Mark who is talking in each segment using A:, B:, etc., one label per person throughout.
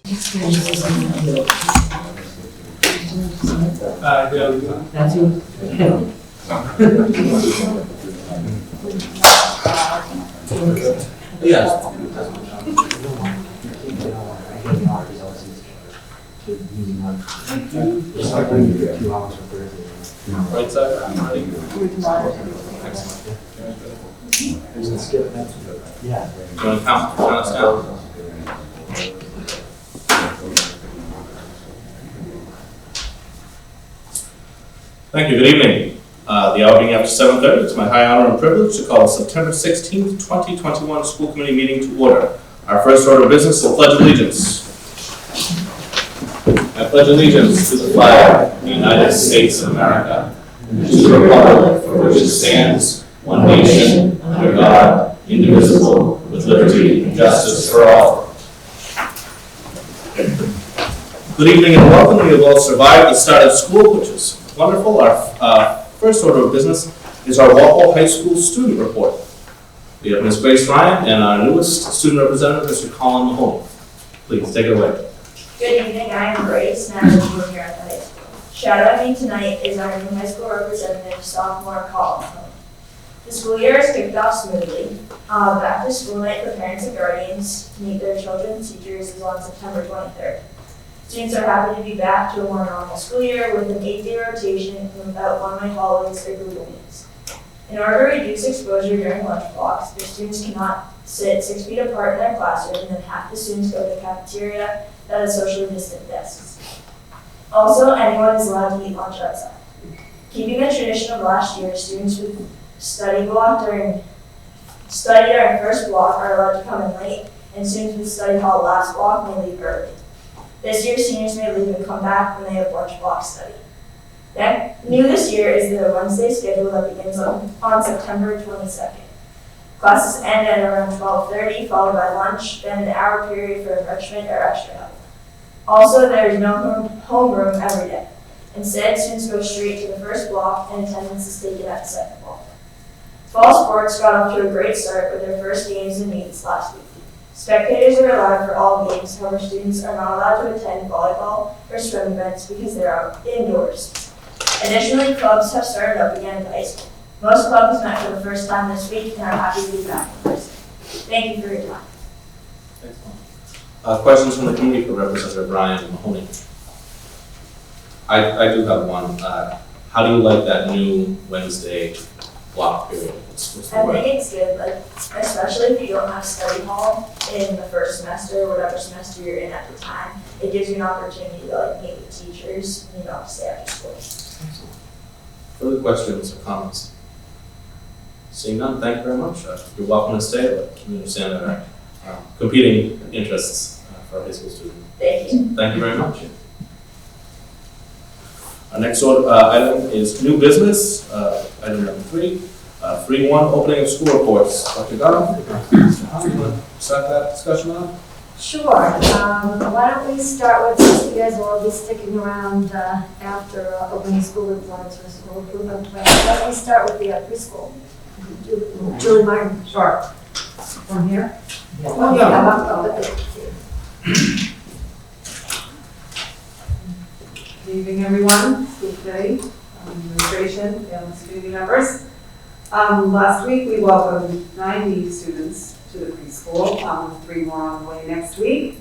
A: That's you.
B: Yes. Right side.
C: Yeah.
B: Do you want to count us down? Thank you. Good evening. The hour being after 7:30, it's my high honor and privilege to call the September 16th, 2021 School Committee meeting to order. Our first order of business is the Pledge of Allegiance. I pledge allegiance to the flag of the United States of America, and to the republic for which it stands, one nation, under God, indivisible, with liberty and justice for all. Good evening and welcome. We have all survived the start of school, which is wonderful. Our first order of business is our Waffle High School student report. We have Ms. Grace Ryan and our newest student representative, Mr. Colin Mahoney. Please take it away.
D: Good evening, I am Grace, and I'm a junior at the high school. Shadowing me tonight is our new high school representative, sophomore Colin Mahoney. The school year has kicked off smoothly. After school night for parents and guardians to meet their children's teachers is on September 23rd. Students are happy to be back to a more normal school year with an 8-day rotation and without one-way hallways or Google Meets. In order to reduce exposure during lunch blocks, the students cannot sit 6 feet apart in their classroom, and then half the students go to the cafeteria that has socially distant desks. Also, anyone is allowed to eat lunch outside. Keeping the tradition of last year, students with study during first block are allowed to come in late, and students with study hall last block may leave early. This year, seniors may leave and come back when they have lunch block study. New this year is the Wednesday schedule that begins on September 22nd. Classes end at around 12:30, followed by lunch, then an hour period for enrichment or extra help. Also, there is no homeroom every day. Instead, students go straight to the first block and attendance is taken at the second block. Fall sports got off to a great start with their first games and meets last week. Spectators are allowed for all games, however students are not allowed to attend volleyball or swim events because they're out indoors. Additionally, clubs have started up again at high school. Most clubs met for the first time this week and are happy to be back in person. Thank you for your time.
B: Questions from the committee for Representative Ryan Mahoney? I do have one. How do you like that new Wednesday block period? What's the
D: I
B: word?
D: think it's good, especially if you don't have study hall in the first semester or whatever semester you're in at the time. It gives you an opportunity to meet with teachers and to stay after school.
B: Further questions or comments? Seeing none, thank you very much. You're welcome to stay, but we understand there are competing interests for a high school student.
D: Thank you.
B: Thank you very much. Our next item is new business, item number 3. 3-1, opening of school reports. Dr. Gunn, start that discussion on?
E: Sure. Why don't we start with, since you guys will all be sticking around after opening school reports or school improvement plans, why don't we start with the preschool? Julie Martin.
A: Sure. From here?
E: Oh, yeah, up at the.
A: Good evening, everyone. School committee, administration, and student members. Last week, we welcomed 90 students to the preschool, with 3 more on the way next week.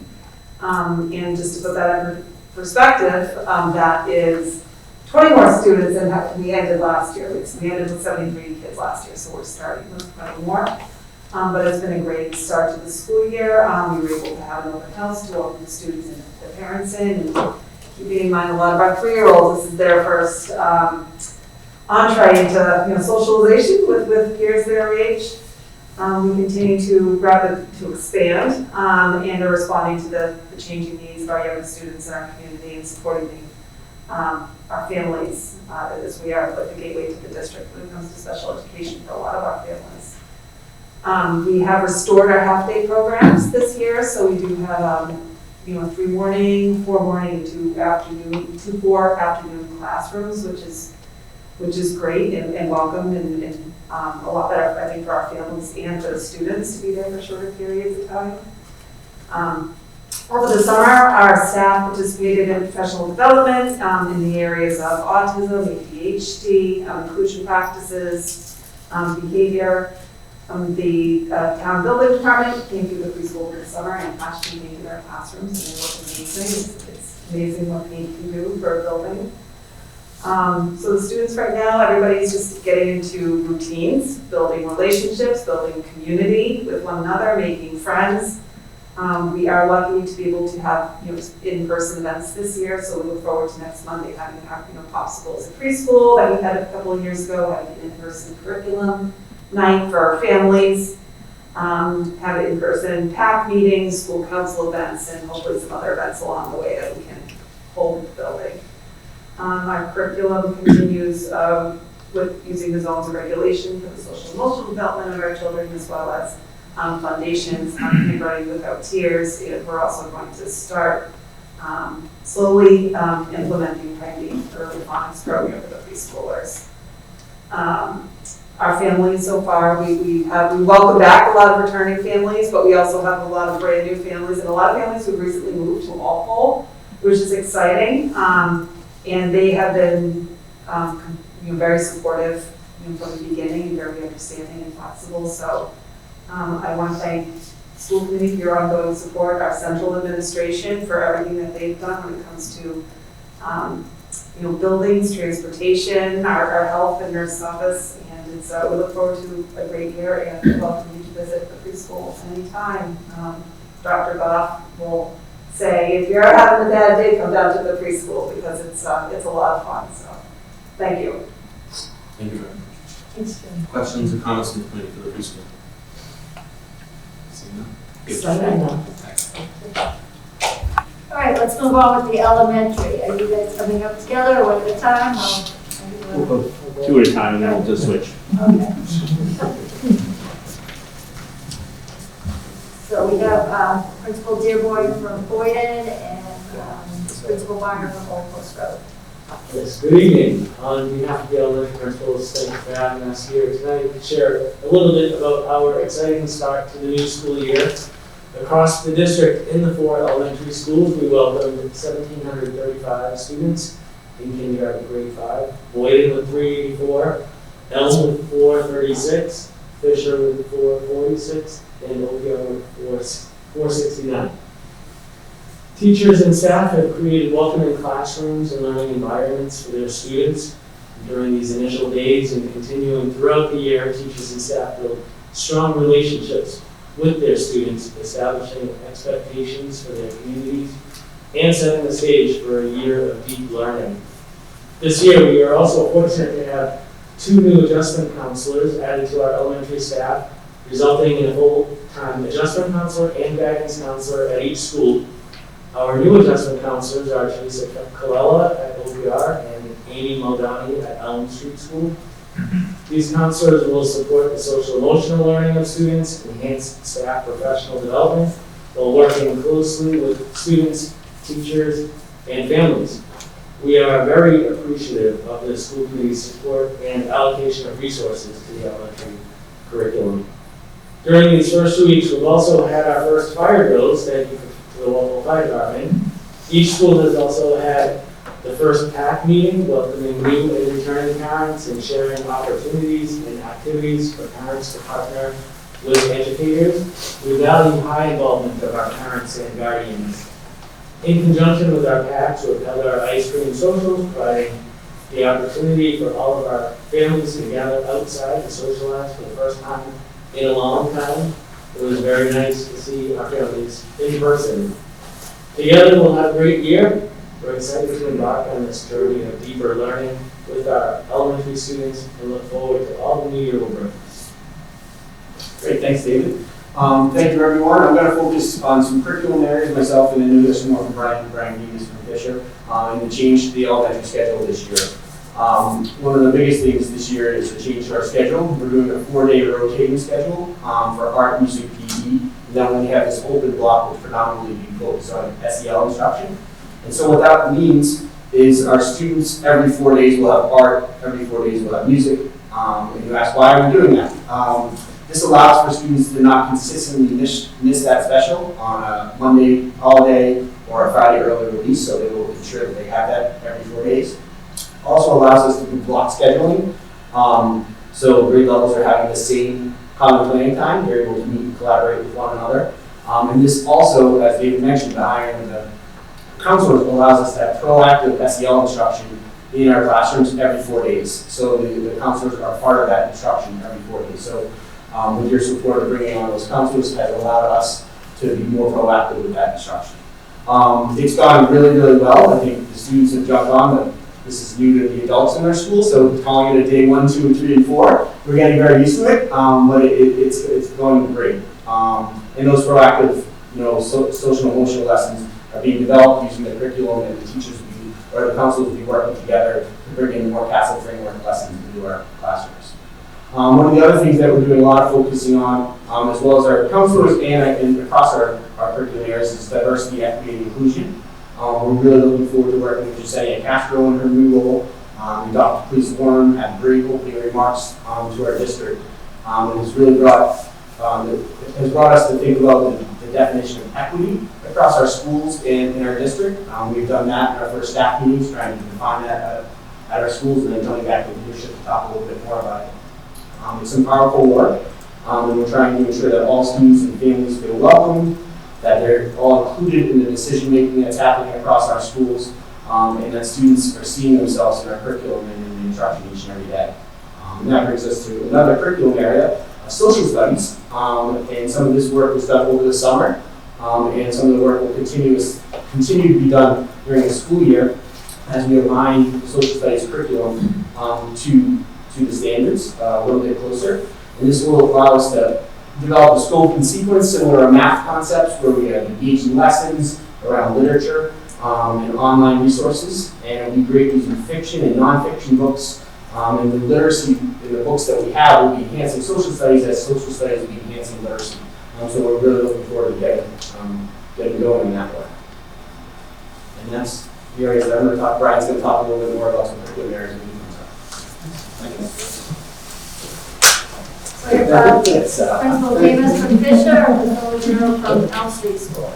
A: And just to put that in perspective, that is 20 more students than we ended last year. We ended with 73 kids last year, so we're starting with 20 more. But it's been a great start to the school year. We were able to have an open house to welcome the students and their parents in. And keeping in mind a lot of our 3-year-olds, this is their first entree into socialization with peers their age. We continue to expand and are responding to the changing needs of our young students in our community and supporting our families as we are like the gateway to the district when it comes to special education for a lot of our families. We have restored our half-day programs this year, so we do have 3 morning, 4 morning, 2 afternoon, 2 4 afternoon classrooms, which is great and welcomed and a lot better, I think, for our families and for the students to be there for shorter periods of time. Over the summer, our staff participated in professional development in the areas of autism, ADHD, inclusion practices, behavior. The town building department came through the preschool for the summer and actually came to their classrooms, and they look amazing. It's amazing what they can do for a building. So the students right now, everybody's just getting into routines, building relationships, building community with one another, making friends. We are lucky to be able to have in-person events this year, so we look forward to next Monday having popsicles in preschool that we had a couple of years ago, having an in-person curriculum night for our families, have an in-person PAC meetings, school council events, and hopefully some other events along the way that we can hold in the building. Our curriculum continues with using the zones of regulation for the social and emotional development of our children, as well as foundations on Handwriting Without Tears. And we're also going to start slowly implementing Pregnant Early Phonics program for the preschoolers. Our families so far, we welcome back a lot of returning families, but we also have a lot of brand new families and a lot of families who've recently moved to Waffle, which is exciting. And they have been very supportive from the beginning and very understanding and flexible. So I want to thank school committee for your ongoing support, our central administration for everything that they've done when it comes to buildings, transportation, our health and nurse office. And it's, we look forward to a great year and welcome you to visit the preschool anytime. Dr. Goff will say, if you're having a bad day, come down to the preschool because it's a lot of fun. So, thank you.
B: Thank you very much. Questions or comments from the committee for the preschool? Seeing none?
E: All right, let's move on with the elementary. Are you guys coming up together or one at a time?
C: We'll go two at a time and then we'll just switch.
E: Okay. So we have Principal Dearborn from Boyden and Principal Barner from Old Post Road.
F: Yes, good evening. On behalf of the elementary principals, thank you for having us here tonight to share a little bit about our exciting start to the new school year. Across the district in the 4 elementary schools, we welcomed 1,735 students in kindergarten grade 5. Boyden with 384, Elm with 436, Fisher with 446, and OPR with 469. Teachers and staff have created welcoming classrooms and learning environments for their students. During these initial days and continuing throughout the year, teachers and staff build strong relationships with their students, establishing expectations for their communities and setting the stage for a year of deep learning. This year, we are also fortunate to have 2 new adjustment counselors added to our elementary staff, resulting in a full-time adjustment counselor and guidance counselor at each school. Our new adjustment counselors are Teresa Colella at OPR and Amy Muldowney at Elm Street School. These counselors will support the social emotional learning of students, enhance staff professional development, while working closely with students, teachers, and families. We are very appreciative of the school committee's support and allocation of resources to the elementary curriculum. During these first 2 weeks, we've also had our first fire drills, thank you to the local fire department. Each school has also had the first PAC meeting, welcoming new and returning parents and sharing opportunities and activities for parents to partner with educators. We value high involvement of our parents and guardians. In conjunction with our PACs, we've held our ice cream socials, providing the opportunity for all of our families to gather outside and socialize for the first time in a long time. It was very nice to see our families in person. Together we'll have a great year. We're excited to embark on this journey of deeper learning with our elementary students and look forward to all the new year will bring us.
C: Great, thanks, David. Thank you, everyone. I'm going to focus on some curriculum areas myself, and then do this more from Brian Reeves from Fisher, and the change to the elementary schedule this year. One of the biggest things this year is the change to our schedule. We're doing a 4-day rotating schedule for art, music, PE, and then we have this open block which predominantly be focused on SEL instruction. And so what that means is our students every 4 days will have art, every 4 days will have music. And you ask, why are we doing that? This allows for students to not consistently miss that special on a Monday holiday or a Friday early release, so they will ensure that they have that every 4 days. Also allows us to do block scheduling. So grade levels are having the same common planning time. They're able to meet and collaborate with one another. And this also, as David mentioned, the hiring of the counselors allows us to have proactive SEL instruction in our classrooms every 4 days. So the counselors are part of that instruction every 4 days. So with your support of bringing on those counselors has allowed us to be more proactive with that instruction. It's gone really, really well. I think the students have jumped on, but this is new to the adults in their school, so calling it a day 1, 2, 3, and 4, we're getting very used to it, but it's going great. And those proactive, social and emotional lessons are being developed using the curriculum, and the teachers or the counselors will be working together to bring in more CASEL framework lessons into our classrooms. One of the other things that we're doing a lot of focusing on, as well as our counselors and across our curriculum areas, is diversity, equity, and inclusion. We're really looking forward to working with Yesenia Castro in her new role. Dr. Police Warren had great opening remarks to our district. And has really brought us to think about the definition of equity across our schools and in our district. We've done that in our first staff meetings, trying to define that at our schools, and then coming back to leadership to talk a little bit more about it. It's some powerful work, and we're trying to ensure that all students and families feel welcome, that they're all included in the decision-making that's happening across our schools, and that students are seeing themselves in our curriculum and in the instruction each and every day. And that brings us to another curriculum area, social studies, and some of this work was done over the summer, and some of the work will continue to be done during the school year as we align the social studies curriculum to the standards a little bit closer. And this will allow us to develop a scope and sequence similar to math concepts, where we have engaging lessons around literature and online resources. And it'll be great using fiction and nonfiction books. And the literacy in the books that we have will be enhancing social studies as social studies will be enhancing literacy. So we're really looking forward to getting going in that way. And that's the areas that I'm going to talk. Brian's going to talk a little bit more about some particular areas. Thank you.
E: So you have Principal Davis from Fisher and Principal General from Elm Street School.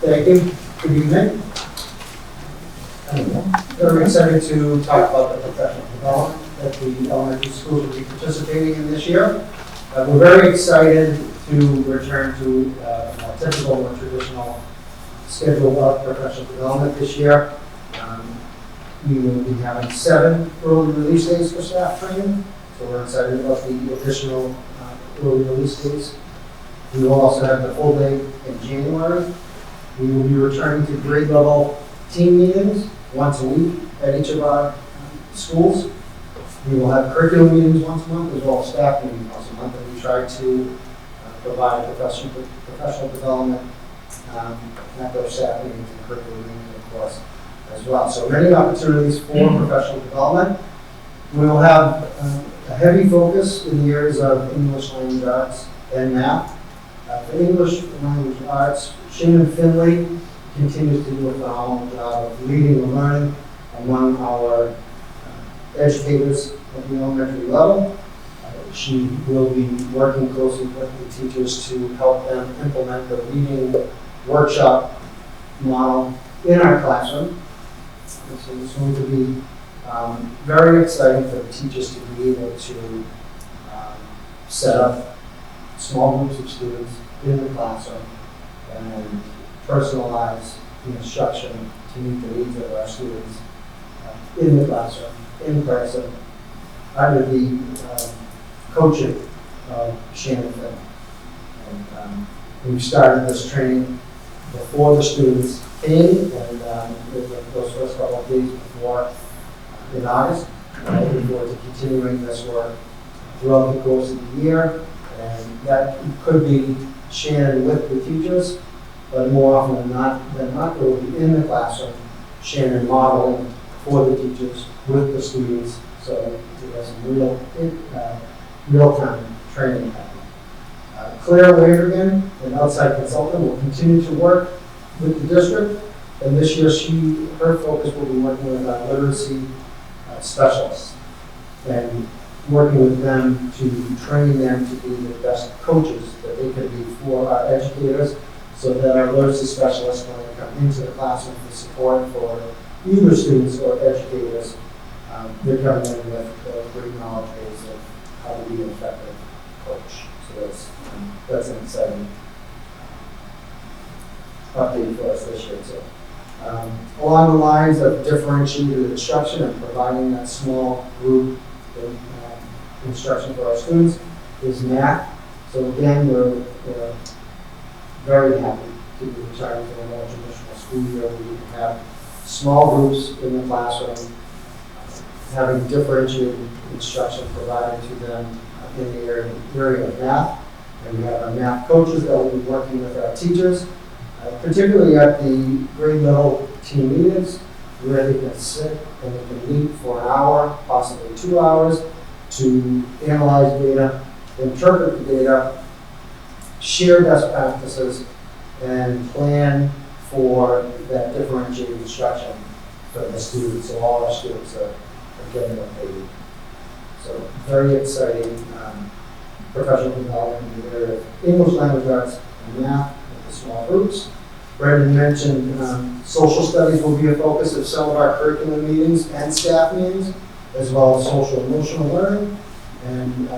G: Thank you. Good evening. Very excited to talk about the professional development that the elementary schools will be participating in this year. We're very excited to return to a more typical, more traditional schedule of professional development this year. We will be having 7 early release days for staff training, so we're excited about the additional early release days. We will also have the full day in January. We will be returning to grade level team meetings once a week at each of our schools. We will have curriculum meetings once a month, as well as staff meetings once a month, and we try to provide professional development at those staff meetings and curriculum meetings, of course, as well. So many opportunities for professional development. We will have a heavy focus in the areas of English language arts and math. For English language arts, Shannon Finley continues to do a phenomenal job of leading and learning among our educators at the elementary level. She will be working closely with the teachers to help them implement the reading workshop model in our classroom. And so it's going to be very exciting for the teachers to be able to set up small groups of students in the classroom and personalize the instruction to meet the needs of our students in the classroom, in person, under the coaching of Shannon Finn. And we started this training before the students came, and those first couple of days before in August. I'm looking forward to continuing this work throughout the course of the year, and that could be Shannon with the teachers, but more often than not, it will be in the classroom, Shannon modeling for the teachers with the students, so we have some real-time training happening. Claire Wavergan, an outside consultant, will continue to work with the district, and this year her focus will be working with literacy specialists. And working with them to train them to be the best coaches that they can be for our educators, so that our literacy specialists, when they come into the classroom for support for either students or educators, they're coming in with a great knowledge base of how to be an effective coach. So that's an exciting update for us this year. So, along the lines of differentiated instruction and providing that small group instruction for our students is math. So again, we're very happy to be returning to a more traditional school year. We have small groups in the classroom, having differentiated instruction provided to them in the area of math. And we have our math coaches that will be working with our teachers, particularly at the grade level team meetings, where they can sit and they can meet for an hour, possibly 2 hours, to analyze data, interpret the data, share best practices, and plan for that differentiated instruction for the students. So all our students are getting what they need. So very exciting professional development in the area of English language arts and math with the small groups. Brandon mentioned social studies will be a focus of some of our curriculum meetings and staff meetings, as well as social emotional learning, and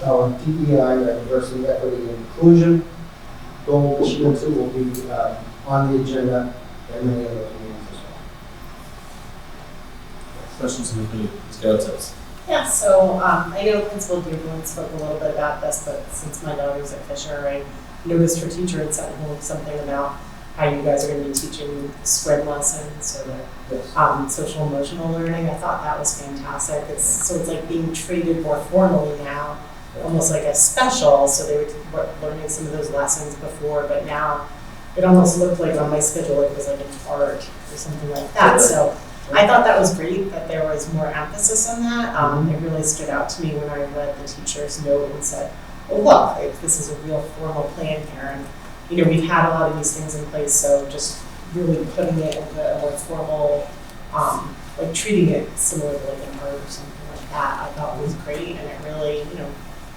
G: our DEI, our diversity, equity, and inclusion goal this year too will be on the agenda at many of those meetings as well.
B: Questions from the committee? Ms. Gadsden.
H: Yeah, so I know Principal Dearborn spoke a little bit about this, but since my daughter's at Fisher, I noticed her teacher had sent home something about how you guys are going to be teaching SWIM lessons or
G: Yes.
H: social emotional learning. I thought that was fantastic. So it's like being treated more formally now, almost like a special. So they were learning some of those lessons before, but now it almost looked like on my schedule it was like an art or something like that. So I thought that was great that there was more emphasis on that. It really stood out to me when I read the teacher's note and said, oh, look, like, this is a real formal plan here. And, we've had a lot of these things in place, so just really putting it into a more formal, like treating it similar to like an art or something like that, I thought was great. And it really,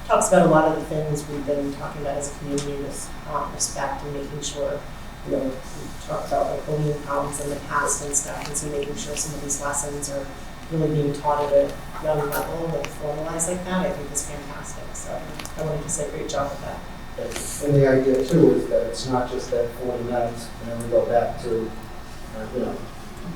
H: talks about a lot of the things we've been talking about as a community with respect and making sure, we talked about like bullying problems in the past and stuff, and so making sure some of these lessons are really being taught at a young level and formalized like that, I think is fantastic. So I wanted to say great job with that.
G: And the idea too is that it's not just that 40 minutes and then we go back to,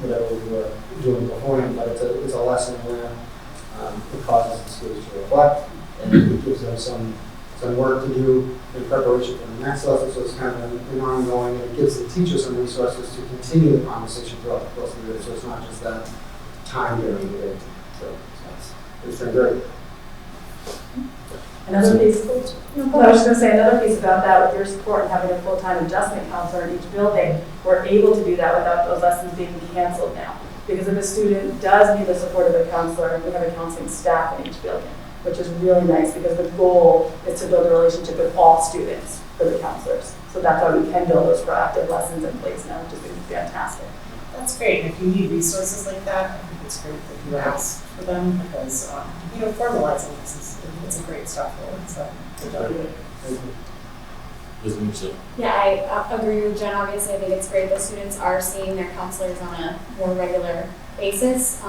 G: whatever we were doing beforehand, but it's a lesson where it causes the students to reflect and it gives them some work to do in preparation for the next lesson. So it's kind of an ongoing, and it gives the teacher some resources to continue the conversation throughout the course of the day. So it's not just that time during the day. So it's been great.
I: Another piece, I was just going to say another piece about that, with your support and having a full-time adjustment counselor in each building, we're able to do that without those lessons being canceled now. Because if a student does need the support of a counselor, we have a counseling staff in each building, which is really nice because the goal is to build a relationship with all students for the counselors. So that's why we can build those proactive lessons in place now, which has been fantastic.
H: That's great. If you need resources like that, I think it's great that you ask for them because, formalizing this it's a great step forward. So good job.
J: Yeah, I agree with Jen. Obviously, I think it's great that students are seeing their counselors on a more regular basis.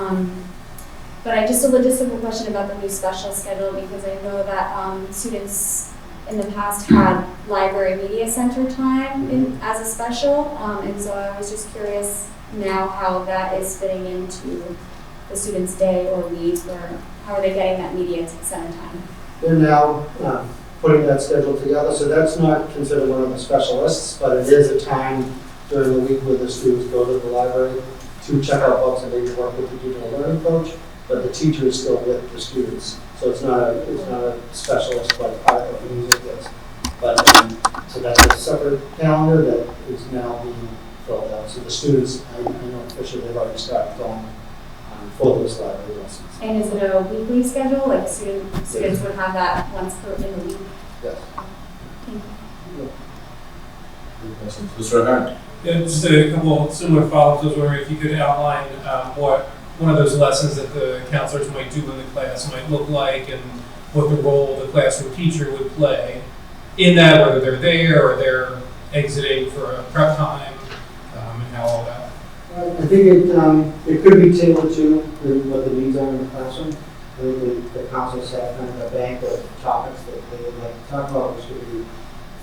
J: But I just a logistical question about the new special schedule because I know that students in the past had library media center time as a special, and so I was just curious now how that is fitting into the students' day or week, or how are they getting that media center time?
G: They're now putting that schedule together, so that's not considered one of the specialists, but it is a time during the week where the students go to the library to check out books and maybe work with the digital learning coach, but the teacher is still with the students. So it's not a specialist like part of the music is. But so that's a separate calendar that is now being filled out. So the students, I know officially they've already started going for those library lessons.
J: And is it a weekly schedule? Like students would have that once in the week?
G: Yes.
J: Thank you.
B: Mr. Ahern.
K: Yeah, just a couple of similar follow-ups. I was wondering if you could outline what one of those lessons that the counselors might do in the class might look like, and what the role of the classroom teacher would play in that, whether they're there or they're exiting for a prep time, and how all that.
G: I think it could be tailored to what the needs are in the classroom. I think the counselors have kind of a bank of topics that they would like to talk about, which would be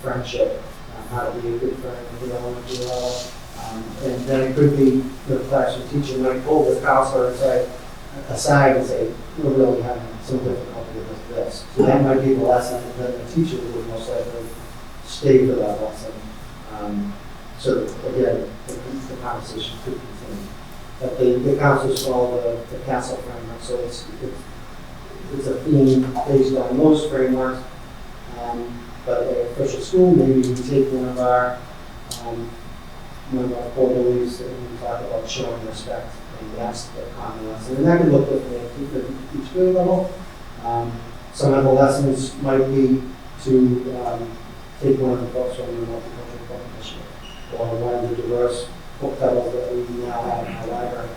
G: friendship, how to be a good friend at the elementary level. And then it could be the classroom teacher might pull the counselor aside and say, we're really having some difficulty with this. So that might be the lesson, and then the teacher would most likely stay for that lesson. So that, again, the conversation could continue. But the counselors follow the CASEL framework, so it's a theme based on most frameworks. But at an official school, maybe we take one of our core beliefs and we talk about showing respect, and that's the common lesson. And that can look different at each grade level. Some of the lessons might be to take one of the books from the Multicultural Book Initiative, or one of the diverse book titles that we now have in our library,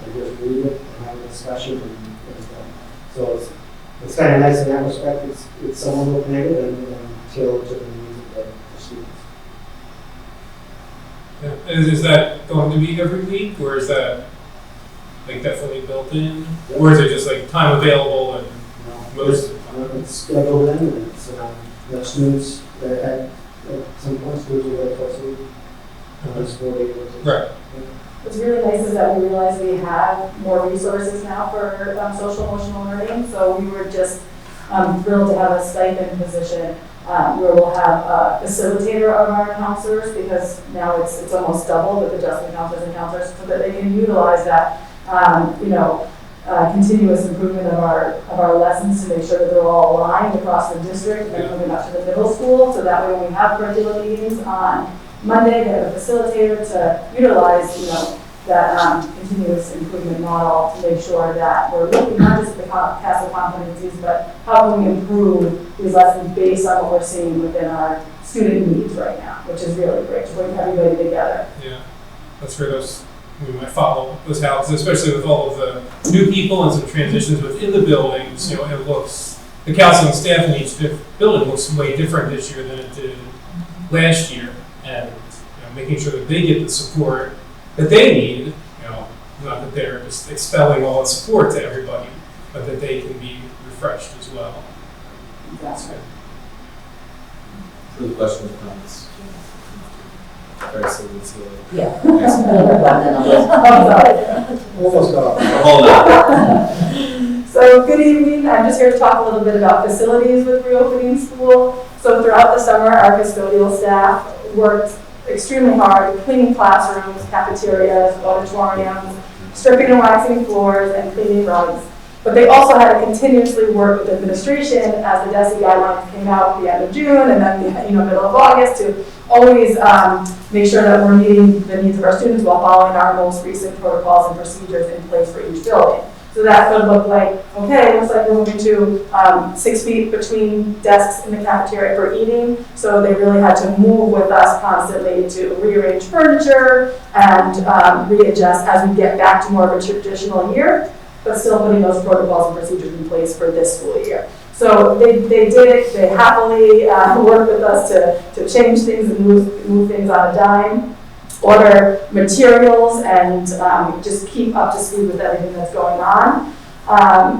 G: and just read it and have a discussion. So it's kind of nice in that respect. It's somewhat open-ended and tailored to the needs of the students.
K: Yeah. Is that going to be every week, or is that like definitely built in, or is it just like time available and most of the time?
G: It's scheduled in, and it's the students at some point schools will go twice a week.
K: Right.
I: What's really nice is that we realize we have more resources now for social emotional learning. So we were just thrilled to have a stipend position where we'll have a facilitator of our counselors, because now it's almost double with adjustment counselors and counselors, so that they can utilize that continuous improvement of our lessons to make sure that they're all aligned across the district and then moving up to the middle school. So that way when we have curriculum meetings on Monday, they have a facilitator to utilize, that continuous improvement model to make sure that we're looking not just at the CASEL competencies, but how can we improve these lessons based on what we're seeing within our student needs right now, which is really great to bring everybody together.
K: Yeah, that's where we might follow those houses, especially with all of the new people and some transitions within the buildings. It looks, the counseling staff in each building looks way different this year than it did last year. And making sure that they get the support that they need, not that they're just expelling all the support to everybody, but that they can be refreshed as well.
I: That's right.
B: Further questions or comments? Very simple.
E: Yeah.
G: Almost got it.
B: Hold on.
I: So good evening. I'm just here to talk a little bit about facilities with reopening school. So throughout the summer, our custodial staff worked extremely hard cleaning classrooms, cafeterias, auditoriums, stripping and waxing floors, and cleaning rugs. But they also had to continuously work with administration as the DESE guidelines came out at the end of June and then middle of August to always make sure that we're meeting the needs of our students while following our most recent protocols and procedures in place for each building. So that could look like, okay, looks like we're moving to 6 feet between desks in the cafeteria for eating. So they really had to move with us constantly to rearrange furniture and readjust as we get back to more of a traditional year, but still putting those protocols and procedures in place for this school year. So they did it. They happily worked with us to change things and move things on a dime, order materials, and just keep up to speed with everything that's going on.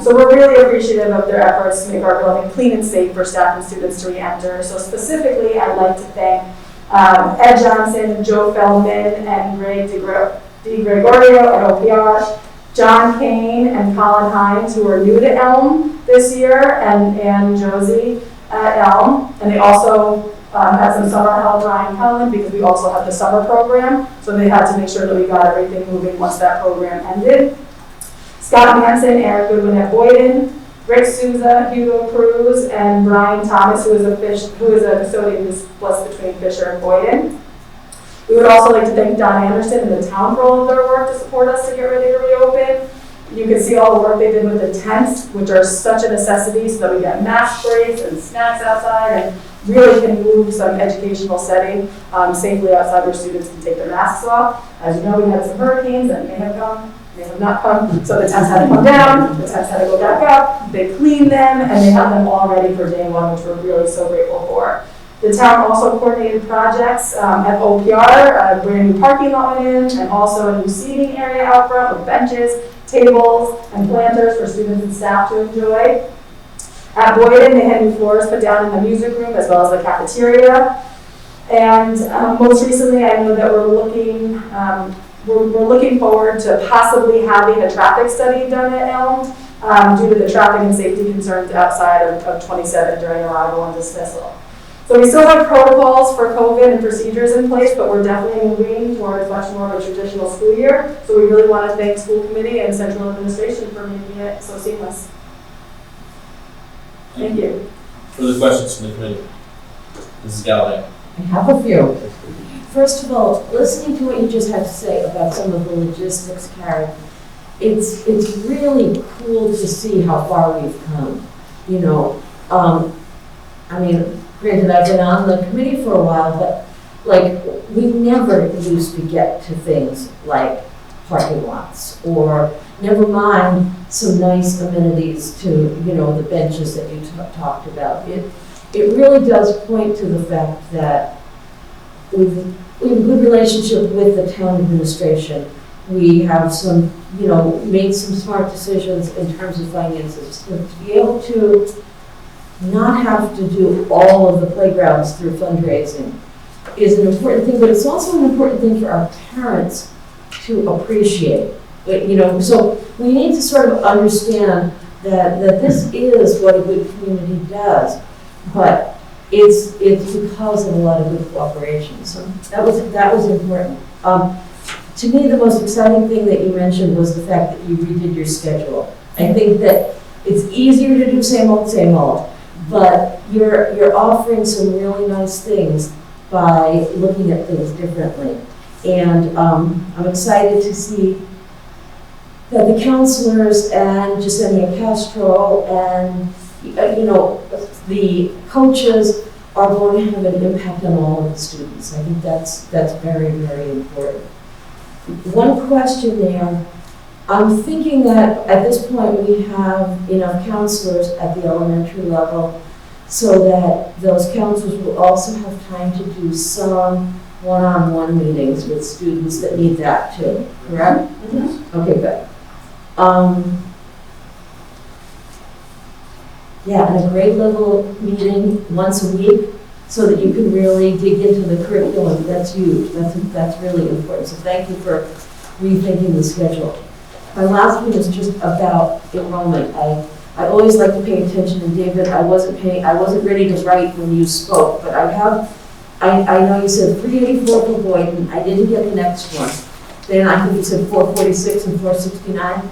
I: So we're really appreciative of their efforts to make our building clean and safe for staff and students to re-enter. So specifically, I'd like to thank Ed Johnson, Joe Feldman, and Greg DiGregorio at OPR, John Kane and Colin Hines, who are new to Elm this year, and Josie at Elm. And they also had some summer help, Ryan Cullen, because we also have the summer program. So they had to make sure that we got everything moving once that program ended. Scott Manson, Eric Goodwin at Boyden, Rick Souza, Hugo Cruz, and Brian Thomas, who is a custodian who's split between Fisher and Boyden. We would also like to thank Don Anderson and the town for all of their work to support us to get ready to reopen. You can see all the work they did with the tents, which are such a necessity, so that we get mask breaks and snacks outside and really can move some educational setting safely outside where students can take their masks off. As you know, we had some hurricanes that may have come They have not come, so the tents had to come down, the tents had to go back up, they cleaned them, and they have them all ready for day one, which we're really so grateful for. The town also coordinated projects at OPR, a brand new parking lot went in, and also a new seating area out front with benches, tables, and planters for students and staff to enjoy. At Boyden, they had new floors put down in the music room as well as the cafeteria. And most recently, I know that we're looking forward to possibly having a traffic study done at Elm due to the traffic and safety concerns outside of 27 during arrival and dismissal. So we still have protocols for COVID and procedures in place, but we're definitely moving towards much more of a traditional school year. So we really want to thank school committee and central administration for making it so seamless. Thank you.
B: Further questions from the committee? Mrs. Gallagher.
L: I have a few. First of all, listening to what you just had to say about some of the logistics, Karen, it's really cool to see how far we've come. You know, I mean, granted, I've been on the committee for a while, but like, we never used to get to things like parking lots, or never mind some nice amenities to, you know, the benches that you talked about. It really does point to the fact that we have a good relationship with the town administration. We have some, you know, made some smart decisions in terms of finances. To be able to not have to do all of the playgrounds through fundraising is an important thing, but it's also an important thing for our parents to appreciate. But, you know, so we need to sort of understand that this is what a good community does, but it's because of a lot of good cooperation. So that was important. To me, the most exciting thing that you mentioned was the fact that you redid your schedule. I think that it's easier to do same old, but you're offering some really nice things by looking at things differently. And I'm excited to see that the counselors and Jasenia Castro and you know, the coaches are going to have an impact on all of the students. I think that's very, very important. One question there, I'm thinking that at this point we have enough counselors at the elementary level so that those counselors will also have time to do some one-on-one meetings with students that need that too, correct? Mm-hmm. Okay, good. Yeah, and a grade level meeting once a week so that you can really dig into the curriculum. That's huge. That's really important. So thank you for rethinking the schedule. My last one is just about enrollment. I always like to pay attention, and David, I wasn't ready to write when you spoke, but I know you said 384 for Boyden. I didn't get the next one. Then I think you said 446 and 469.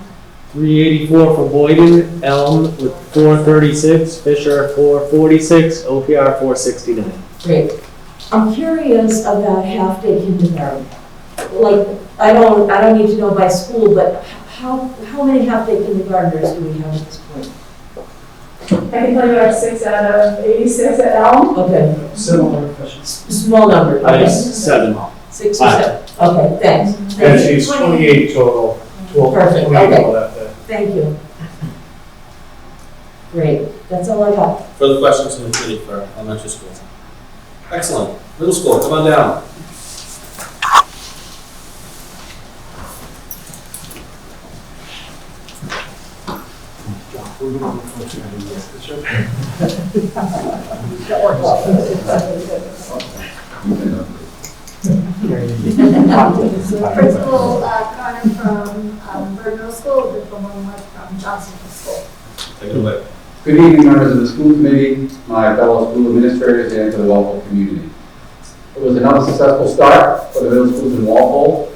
F: 384 for Boyden, Elm with 436, Fisher 446, OPR 469.
L: Great. I'm curious about half-day kindergarten. Like, I don't need to know by school, but how many half-day kindergartners do we have at this point?
I: I can tell you like 6 out of 86 at Elm.
L: Okay.
G: Similar questions.
L: Small number. Okay.
F: 7.
L: 6 or 7. Okay, thanks.
M: And she's 28 total.
L: Perfect,
M: 28
L: okay.
M: total that day.
L: Thank you. Great, that's all I got.
B: Further questions from the committee for elementary school? Excellent. Middle school, come on down.
E: Principal Connor from Bird Middle School, Principal Moore from Johnson Middle School.
B: Take it away.
N: Good evening, members of the school committee, my fellow school administrators, and to the Waffle community. It was another successful start for the middle schools in Waffle,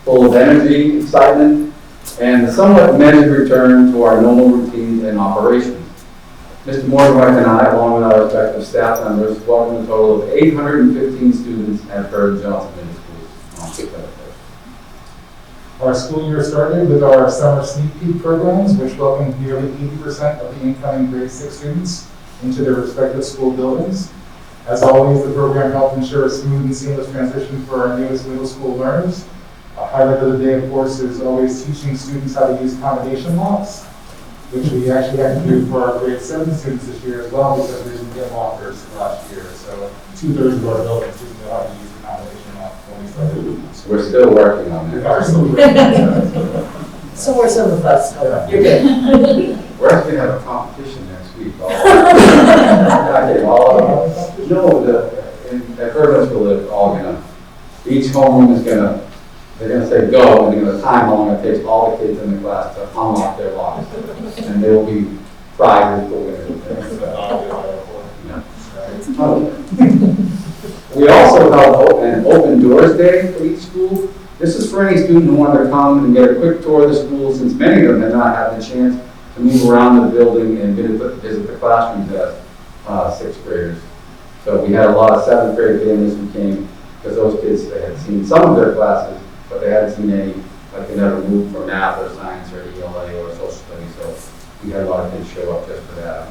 N: full of energy, excitement, and a somewhat measured return to our normal routines and operations. Mr. Morgan and I, along with our respective staff members, welcome a total of 815 students at Bird Johnson Middle School on September 1st.
M: Our school year started with our summer sneak peek programs, which welcomed nearly 80% of the incoming grade 6 students into their respective school buildings. As always, the program helped ensure a smooth and seamless transition for our newest middle school learners. A highlight of the day, of course, is always teaching students how to use combination locks, which we actually had to do for our grade 7 students this year as well, because we didn't get lockers last year. So 2/3 of our buildings didn't know how to use the combination lock when we started.
N: So we're still working on
M: We
N: that.
M: are still working.
L: So are some of us.
M: Yeah.
L: You're good.
N: We're actually gonna have a competition next week. At Curtis School, they're all gonna, each homeroom is gonna, they're gonna say go, and they're gonna time how long it takes all the kids in the class to unlock their locks. And there will be prizes for winners. We also held an open doors day for each school. This is for any student who wanted to come and get a quick tour of the school, since many of them had not had the chance to move around the building and visit the classrooms as 6th graders. So we had a lot of 7th grade families who came, because those kids, they had seen some of their classes, but they hadn't seen any, like they never moved for math or science or ELA or social studies. So we had a lot of kids show up just for that.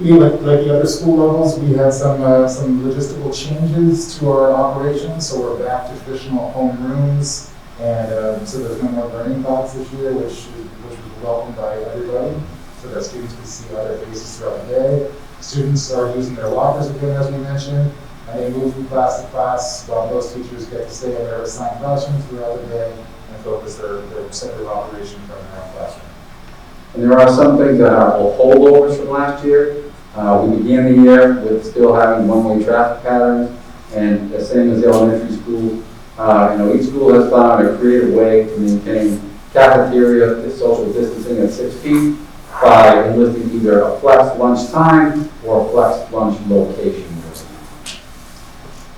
M: Like the other school levels, we had some logistical changes to our operations, so we're back to traditional home rooms, and so there's no more learning pods this year, which was welcomed by everybody, so that students could see other faces throughout the day. Students are using their lockers again, as we mentioned, and they move from class to class, while those teachers get to stay in their assigned classrooms throughout the day and focus their center of operation from their own classroom.
N: And there are some things that are holdovers from last year. We began the year with still having one-way traffic patterns, and the same as the elementary school. Each school has found a creative way to maintain cafeteria social distancing at 6 feet by enlisting either a flex lunch time or a flex lunch location.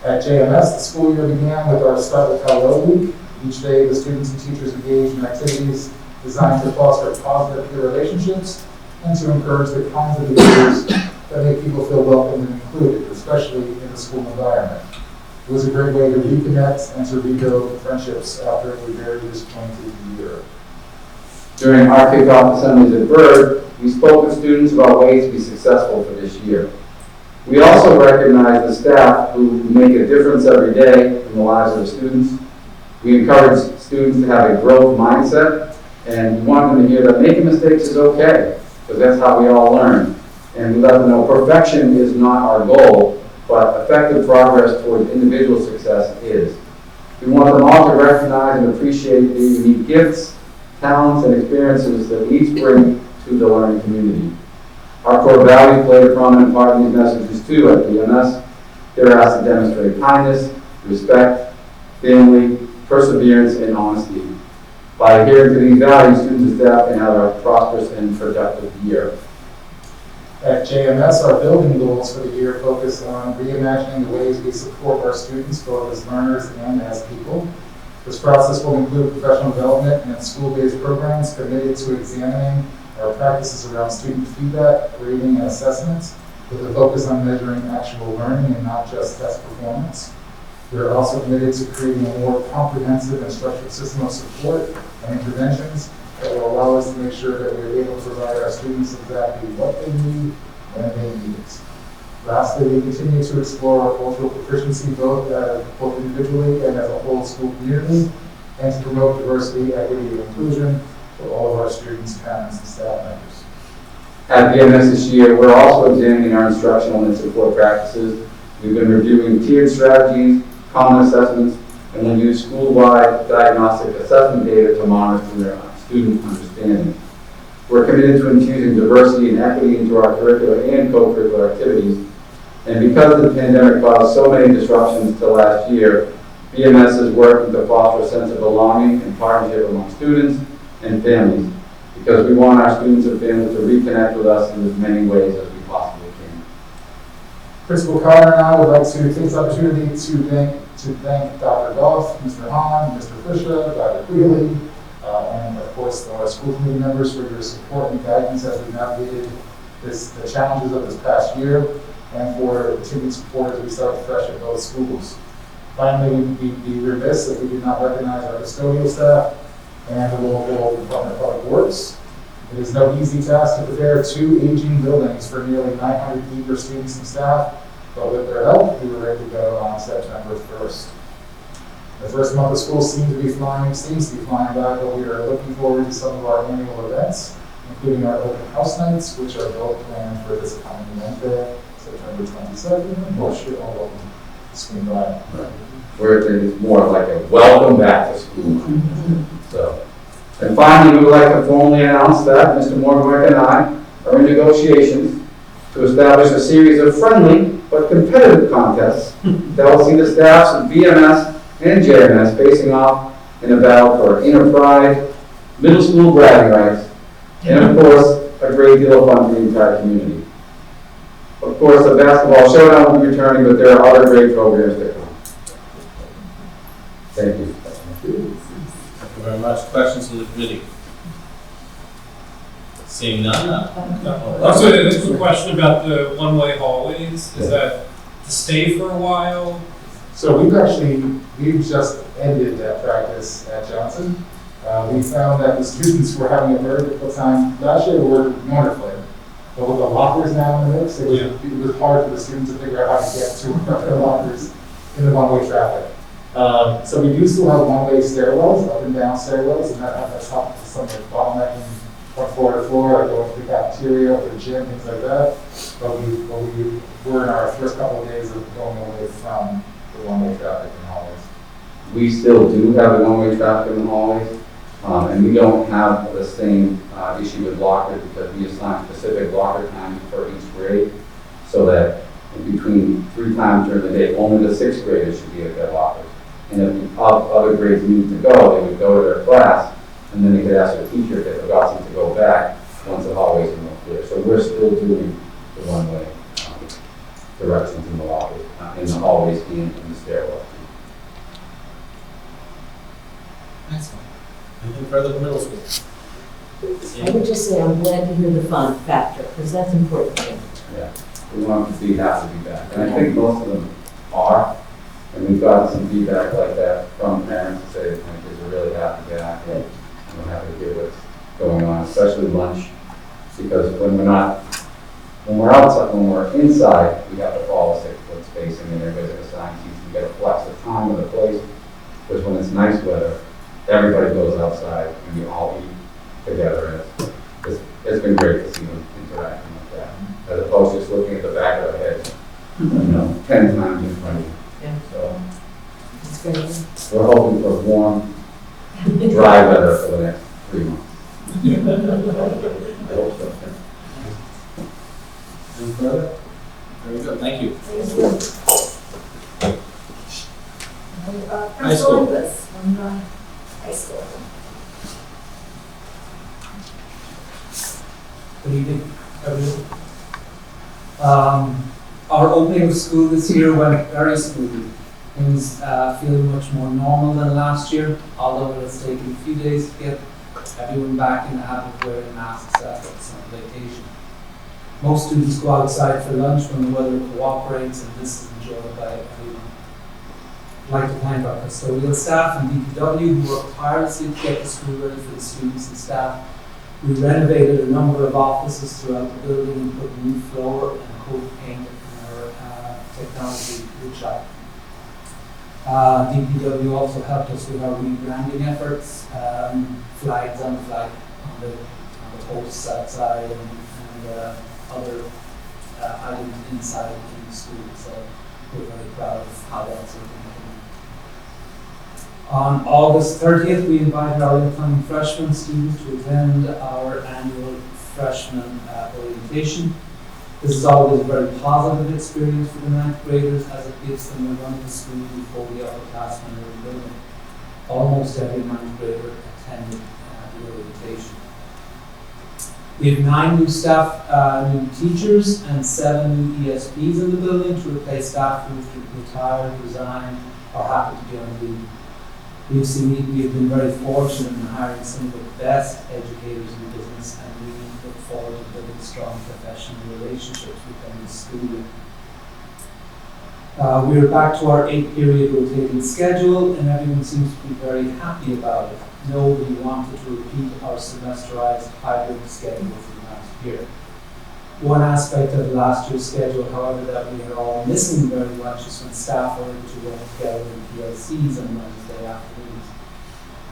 M: At JMS, the school year began with our Start with Hello Week. Each day, the students and teachers engage in activities designed to foster positive peer relationships and to encourage the kinds of behaviors that make people feel welcome and included, especially in the school environment. It was a great way to reconnect and to rebuild friendships after a very disappointing year.
N: During our kickoff assemblies at Bird, we spoke with students about ways to be successful for this year. We also recognize the staff who make a difference every day in the lives of the students. We encourage students to have a growth mindset, and we want them to hear that making mistakes is okay, because that's how we all learn. And we let them know perfection is not our goal, but effective progress towards individual success is. We want them all to recognize and appreciate the unique gifts, talents, and experiences that we each bring to the learning community. Our core values play a prominent part in these messages too at BMS. They're asked to demonstrate kindness, respect, family, perseverance, and honesty. By adhering to these values, students and staff can have a prosperous and productive year.
M: At JMS, our building goals for the year focus on reimagining the ways we support our students, both as learners and as people. This process will include professional development and school-based programs committed to examining our practices around student feedback, grading, and assessments, with a focus on measuring actual learning and not just test performance. We are also committed to creating a more comprehensive and structured system of support and interventions that will allow us to make sure that we are able to provide our students exactly what they need when they need it. Lastly, we continue to explore our cultural proficiency both individually and as a whole school community, and to promote diversity, equity, and inclusion for all of our students, parents, and staff members.
N: At BMS this year, we're also examining our instructional and support practices. We've been reviewing tiered strategies, common assessments, and we'll use school-wide diagnostic assessment data to monitor their student understanding. We're committed to infusing diversity and equity into our curricular and co-curricular activities. And because the pandemic caused so many disruptions to last year, BMS is working to foster a sense of belonging and partnership among students and families, because we want our students and families to reconnect with us in as many ways as we possibly can.
M: Principal Carter and I would like to take this opportunity to thank Dr. Goff, Mr. Hahn, Mr. Fisher, Dr. Quealy, and of course our school committee members for your support and guidance as we navigated the challenges of this past year, and for continued support as we start fresh at both schools. Finally, we'd be remiss if we did not recognize our custodial staff and the local Department of Public Works. It is no easy task to prepare 2 aging buildings for nearly 900 eager students and staff, but with their help, we were ready to go on September 1st. The first month of school seems to be flying by, but we are looking forward to some of our annual events, including our open house nights, which are both planned for this coming Wednesday, September 22nd, and of course, you're all welcome to swing by.
N: Where it's more like a welcome back to school. So, and finally, we would like to formally announce that Mr. Morgan and I are in negotiations to establish a series of friendly but competitive contests that will see the staffs of BMS and JMS facing off in a battle for inner pride, middle school bragging rights, and of course, a great deal of fun for the entire community. Of course, the basketball showdown will be returning, but there are other great programs to come. Thank you.
B: Thank you very much. Questions from the committee? Seeing none?
K: Also, there's a question about the one-way hallways. Is that to stay for a while?
M: So we've just ended that practice at Johnson. We found that the students were having a very difficult time. Last year worked wonderfully, but with the lockers now in the mix, it was hard for the students to figure out how to get to their lockers in the one-way traffic. So we do still have one-way stairwells, up and down stairwells, and that's helped with some of the bottlenecking from floor to floor, like going to the cafeteria or the gym, things like that. But we were in our first couple of days of going away from the one-way traffic in hallways.
N: We still do have the one-way traffic in the hallways, and we don't have the same issue with lockers because we assign specific locker times for each grade, so that in between 3 times during the day, only the 6th graders should be at their lockers. And if the other grades need to go, they would go to their class, and then they could ask their teacher if they forgot to go back once the hallways are more clear. So we're still doing the one-way directions in the lockers, in the hallways and in the stairwell.
B: Excellent. Anything further from middle school?
L: I would just say I'm glad to hear the fun factor, because that's important to me.
N: Yeah, we want them to be happy to be back. And I think most of them are. And we've gotten some feedback like that from parents to say my kids are really happy back. And I'm happy to hear what's going on, especially lunch. Because when we're outside, when we're inside, we have to follow 6-foot spacing and everybody's at assigned seats. We get a flex of time of the place. Because when it's nice weather, everybody goes outside and we all eat together. And it's been great to see them interacting like that. As opposed to just looking at the back of their heads, 10 times in front of you.
L: Yeah.
N: So
L: It's very good.
N: we're hoping for warm, dry weather for the next 3 months. I hope so.
B: Any further? Very good. Thank you.
E: High
B: school.
E: From high school.
O: Good evening, everyone. Our opening of school this year went very smoothly. Things feel much more normal than last year, although it has taken a few days to get everyone back in the habit of wearing masks after the summer vacation. Most students go outside for lunch when the weather cooperates, and this is enjoyed by everyone. I'd like to thank our custodial staff and DPW who worked tirelessly to get the school ready for the students and staff. We renovated a number of offices throughout the building and put new floor and coat paint in our technology workshop. DPW also helped us with our rebranding efforts, flags on the posts outside and other items inside in the school. So we're very proud of how that's looking. On August 30th, we invited our incoming freshman students to attend our annual freshman orientation. This is always a very positive experience for the 9th graders as it gives them a run to school before the upperclassmen are in building. Almost every 9th grader attended the orientation. We have 9 new staff, new teachers, and 7 new ESPs in the building to replace staff who have retired, resigned, or happen to be on leave. We have been very fortunate in hiring some of the best educators in business, and we look forward to building strong professional relationships with them in school. We are back to our 8-period rotating schedule, and everyone seems to be very happy about it. Nobody wanted to repeat our semesterized hybrid schedule from last year. One aspect of last year's schedule, however, that we are all missing very much is when staff are able to work together in PLCs on Wednesday afternoons.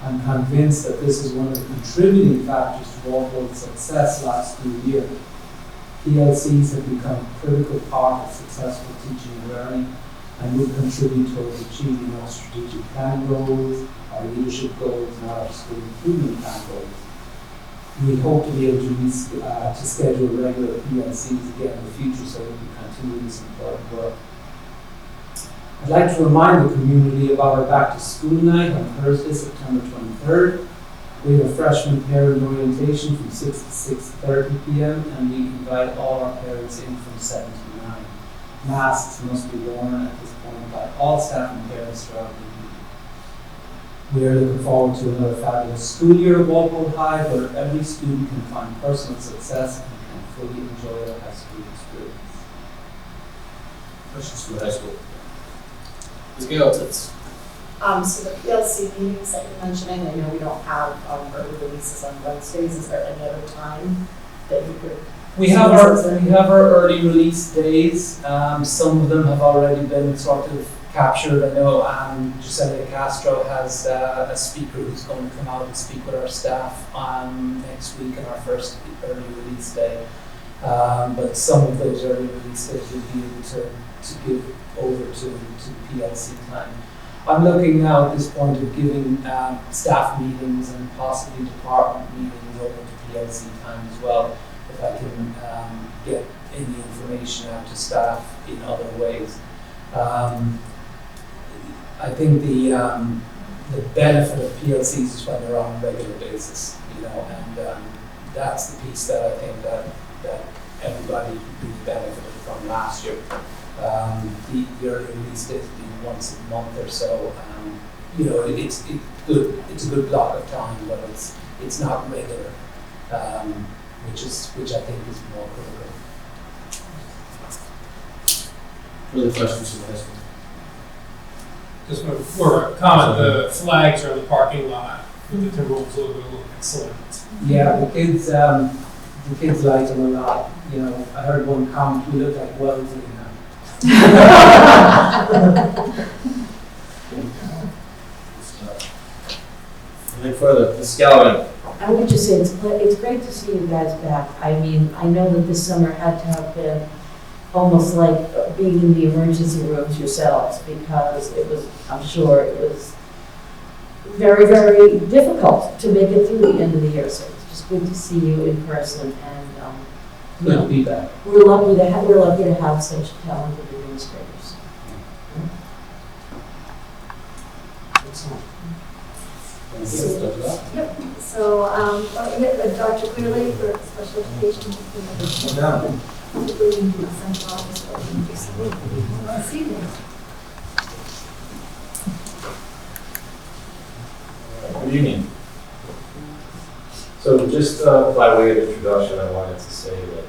O: I'm convinced that this is one of the contributing factors to Waffle's success last school year. PLCs have become a critical part of successful teaching and learning and will contribute towards achieving our strategic plan goals, our leadership goals, and our school improvement plan goals. We hope to be able to schedule regular PLCs again in the future so we can continue this important work. I'd like to remind the community about our back to school night on Thursday, September 23rd. We have a freshman parent orientation from 6 to 6:30 p.m. and we invite all our parents in from 7 to 9. Masks must be worn at this point by all staff and parents throughout the evening. We are looking forward to another fabulous school year at Walpole High where every student can find personal success and can fully enjoy their high school experience.
B: Questions from the high school? Ms. Gailtitz.
H: So the PLC meetings that you're mentioning, I know we don't have early releases on Wednesdays. Is there any other time that you could?
O: We have our early release days. Some of them have already been sort of captured. I know Giuseppe Castro has a speaker who's going to come out and speak with our staff next week on our first early release day. But some of those early release days we'll be able to give over to the PLC time. I'm looking now at this point of giving staff meetings and possibly department meetings over to PLC time as well, if I can get any information out to staff in other ways. I think the benefit of PLCs is when they're on a regular basis, and that's the piece that I think that everybody really benefited from last year. The early release days being once a month or so, it's good. It's a good block of time, but it's not regular, which I think is more critical.
B: Further questions from the high school?
K: Just for a comment, the flags are in the parking lot with the Timberwolves logo look excellent.
O: Yeah, the kids like them a lot. I heard one comment, we look like Wellesley now.
B: Anything further? Ms. Gallivan.
L: I would just say it's great to see you guys back. I mean, I know that this summer had to have been almost like being in the emergency rooms yourselves because I'm sure it was very, very difficult to make it through the end of the year. So it's just good to see you in person and
O: Good to be back.
L: we're lucky to have such talented administrators.
E: Yep, so, Dr. Clearly for special education. Central office, but we can do something this evening.
B: Good evening.
P: So just by way of introduction, I wanted to say that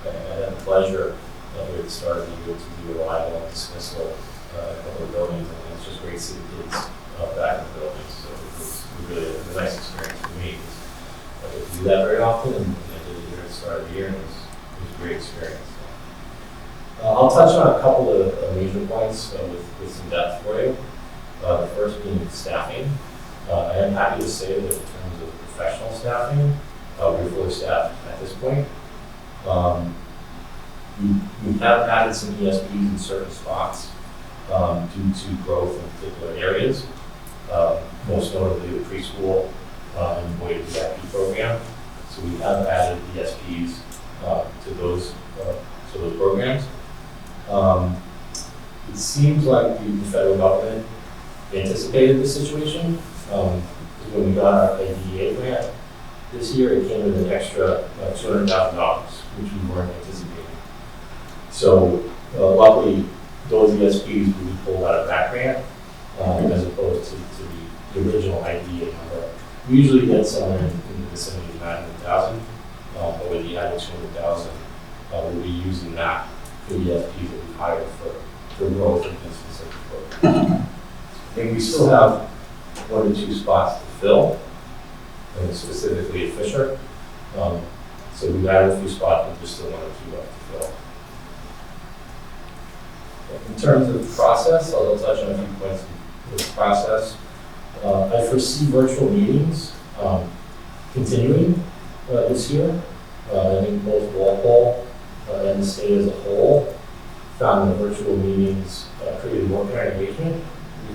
P: I had the pleasure here at the start of the year to do a live on dismissal a couple of buildings, and it's just great to see the kids back in the buildings. So it was really a nice experience for me. I didn't do that very often, and I did it here at the start of the year, and it was a great experience. I'll touch on a couple of major points with some depth for you. The first being staffing. I am happy to say that in terms of professional staffing, we're fully staffed at this point. We have added some ESPs in certain spots due to growth in particular areas, most notably the preschool and boy VIP program. So we have added ESPs to those programs. It seems like the federal government anticipated this situation. When we got our IDEA grant this year, it came with an extra $200,000, which we weren't anticipating. So luckily, those ESPs will be pulled out of that grant as opposed to the original IDEA number. We usually get somewhere in the vicinity of $900,000, but with the added $200,000, we'll be using that for the ESPs that we hired for growth in this specific program. I think we still have 1 to 2 spots to fill, and specifically at Fisher. So we've added a few spots, but there's still one or two left to fill. In terms of the process, I'll touch on a few points of the process. I foresee virtual meetings continuing this year. I think both Walpole and the state as a whole found that virtual meetings created more parent engagement.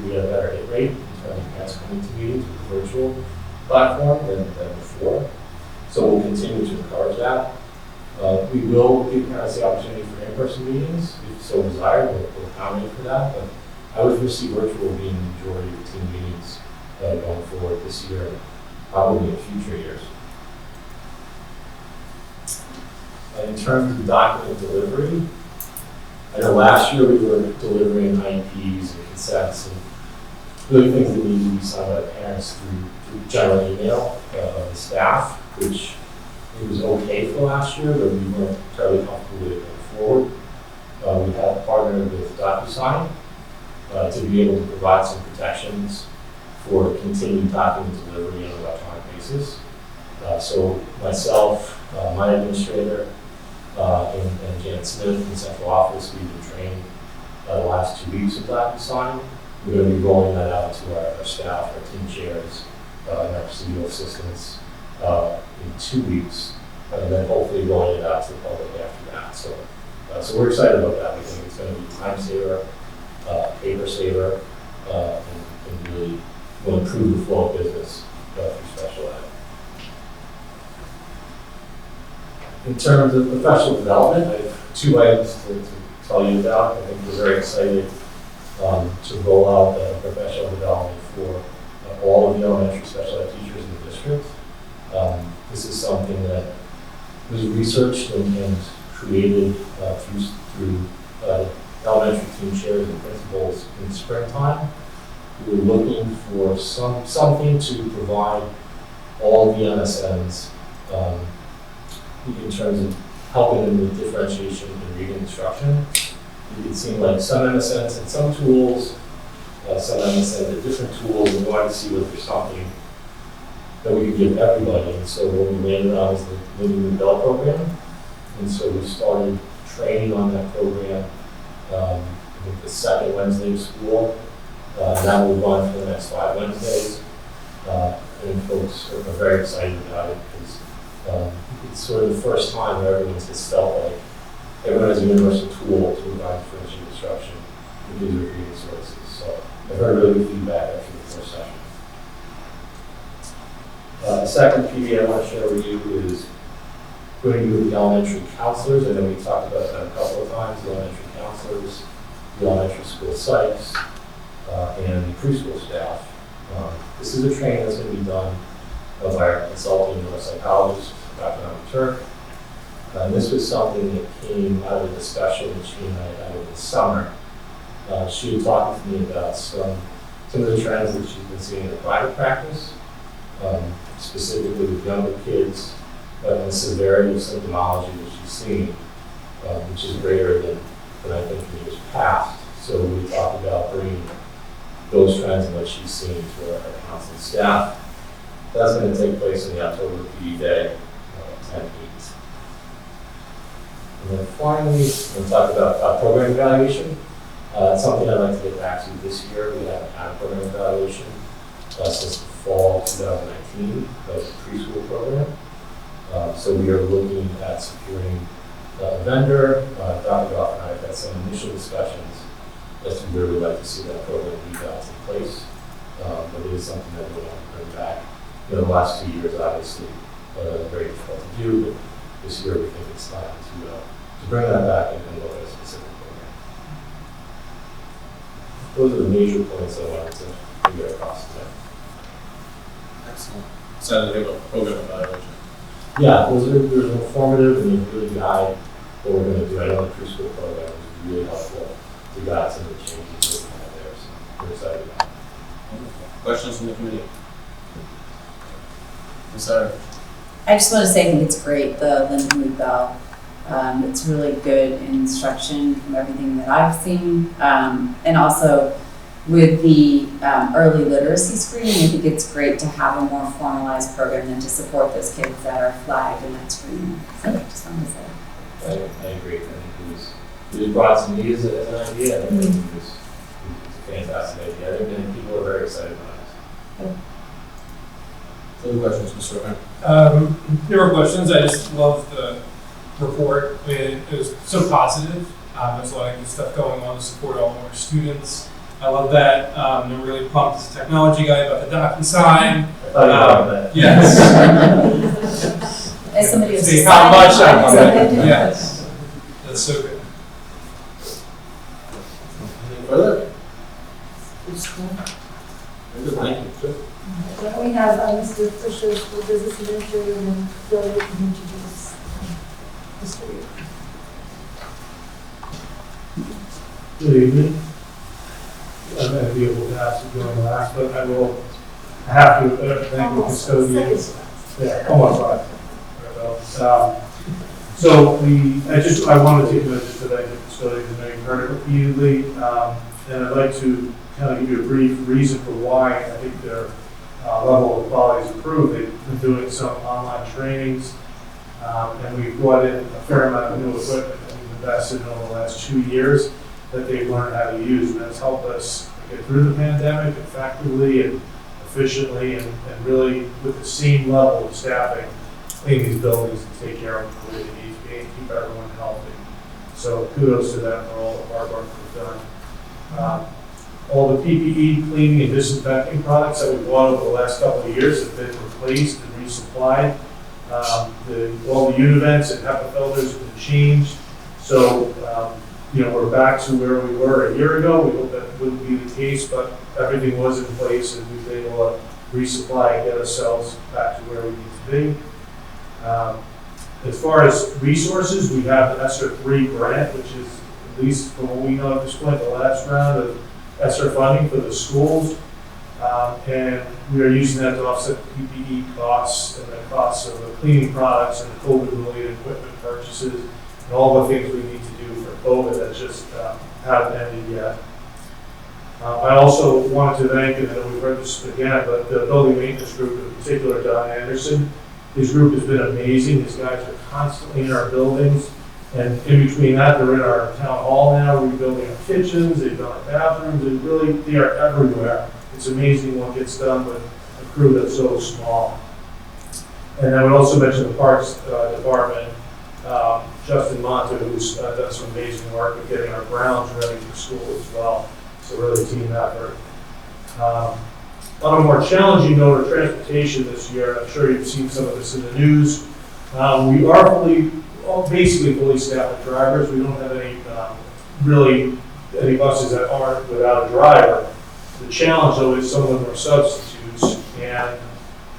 P: We had a better hit rate in terms of parents coming to meetings with the virtual platform than before. So we'll continue to encourage that. We will give parents the opportunity for in-person meetings, if so desired. We'll accommodate for that. But I would foresee virtual being the majority of the team meetings going forward this year, and probably in future years. In terms of document delivery, I know last year we were delivering IEPs and consents and really things that need to be signed by parents through general email of the staff, which it was okay for last year, but we weren't terribly comfortable with it going forward. We have partnered with DocuSign to be able to provide some protections for continued document delivery on an electronic basis. So myself, my administrator, and Janet Smith in central office, we've been trained the last 2 weeks of DocuSign. We're going to be rolling that out to our staff, our team chairs, and our custodial assistants in 2 weeks, and then hopefully rolling it out to the public after that. So we're excited about that. We think it's going to be time saver, paper saver, and really will improve the flow of business through special ed. In terms of professional development, I have 2 items to tell you about. I think we're very excited to roll out professional development for all of the elementary special ed teachers in the district. This is something that was researched and created through elementary team chairs and principals in the springtime. We were looking for something to provide all the MSNs in terms of helping them with differentiation in reading instruction. It seemed like some MSNs had some tools, some MSNs had different tools, and we wanted to see whether there's something that we could give everybody. And so what we landed on is the Living the Bell program. And so we started training on that program, I think the second Wednesday of school. That will run for the next 5 Wednesdays. And folks are very excited about it because it's sort of the first time where everyone's just felt like everyone has a universal tool to provide differentiated instruction with digital reading sources. So I've heard really good feedback after the first session. The second PD I want to share with you is going to be with the elementary counselors. I know we talked about that a couple of times, the elementary counselors, the elementary school psychs, and the preschool staff. This is a training that's going to be done by our consulting neuropsychologist, Dr. Turk. And this was something that came out of a discussion that she and I had over the summer. She had talked to me about some of the trends that she's been seeing in her private practice, specifically with younger kids, and the severity of symptomology that she's seeing, which is greater than I think in years past. So we talked about bringing those trends and what she's seeing to our counseling staff. That's going to take place in the October PD Day, 10/8. And then finally, we'll talk about program evaluation. It's something I'd like to get back to this year. We haven't had a program evaluation since the fall of 2019. That was a preschool program. So we are looking at securing a vendor. Dr. Goff and I have had some initial discussions as to where we'd like to see that program be in place. But it is something that we want to bring back. The last 2 years, obviously, very difficult to do, but this year we think it's time to bring that back and look at a specific program. Those are the major points I wanted to get across today.
B: Excellent. Excited to hear about program evaluation.
P: Yeah, there's informative and they really guide what we're going to do. I know the preschool program is really helpful to guide some of the changes that we have there, so we're excited about it.
B: Questions from the committee? Sorry.
Q: I just want to say I think it's great, the Lindenwood Bell. It's really good instruction from everything that I've seen. And also, with the early literacy screening, I think it's great to have a more formalized program than to support those kids that are flagged in that screening. So I just wanted to say.
P: I agree. I think it was brought to me as an idea, and I think it was a fantastic idea. I think people are very excited about it.
B: Further questions, Mr. O'Hara?
K: There were questions. I just love the report. It was so positive. There's a lot of good stuff going on to support all of our students. I love that. I'm really pumped as a technology guy about the DocuSign. Yes.
Q: As somebody who's
K: See how much I love
Q: decided.
K: it. Yes. That's so good.
B: Anything further? Very good, thank you. Sure.
E: Then we have Mr. Fisher, School Business Administrator, and then Bill, you can introduce Mr. Reeves.
R: Good evening. I'm going to be able to ask you going last, but I will have to thank the custodians. Yeah, almost right. So I want to take a minute just to thank the custodians. I know you've heard it repeatedly, and I'd like to kind of give you a brief reason for why I think their level of quality has improved. They've been doing some online trainings, and we've brought in a fair amount of new equipment that we've invested in over the last 2 years that they've learned how to use, and that's helped us get through the pandemic effectively and efficiently, and really with the same level of staffing, clean these buildings and take care of them the way they need to be and keep everyone healthy. So kudos to them for all the hard work they've done. All the PPE cleaning and disinfecting products that we bought over the last couple of years have been replaced and resupplied. All the univents and HEPA filters have been changed. So, we're back to where we were a year ago. We hope that wouldn't be the case, but everything was in place and we've been able to resupply and get ourselves back to where we need to be. As far as resources, we have the ESSER 3 grant, which is, at least from what we know at this point, the last round of ESSER funding for the schools. And we are using that to offset the PPE costs and the costs of the cleaning products and the COVID-related equipment purchases and all the things we need to do for COVID that just haven't ended yet. I also wanted to thank, and I know we've heard this again, but the building maintenance group, in particular Don Anderson. His group has been amazing. His guys are constantly in our buildings. And in between that, they're in our town hall now, rebuilding our kitchens, they've done our bathrooms, and really, they are everywhere. It's amazing what gets done with a crew that's so small. And I would also mention the Parks Department, Justin Monta, who's done some amazing work with getting our grounds ready for school as well. So really team effort. On a more challenging note of transportation this year, I'm sure you've seen some of this in the news. We are basically fully staffed with drivers. We don't have any buses that aren't without a driver. The challenge though is some of them are substitutes, and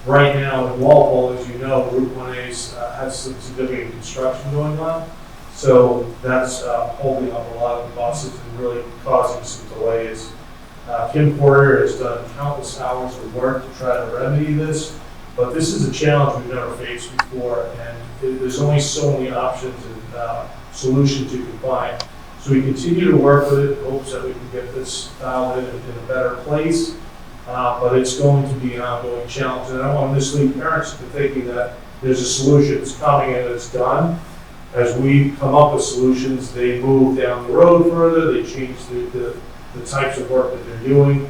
R: right now in Walpole, as you know, Route 1A has some significant construction going on. So that's holding up a lot of the buses and really causing some delays. Kim Porter has done countless hours of work to try to remedy this, but this is a challenge we've never faced before, and there's only so many options and solutions you can find. So we continue to work with it in hopes that we can get this dialed in a better place, but it's going to be an ongoing challenge. And I don't want to mislead parents into thinking that there's a solution that's coming and it's done. As we come up with solutions, they move down the road further, they change the types of work that they're doing,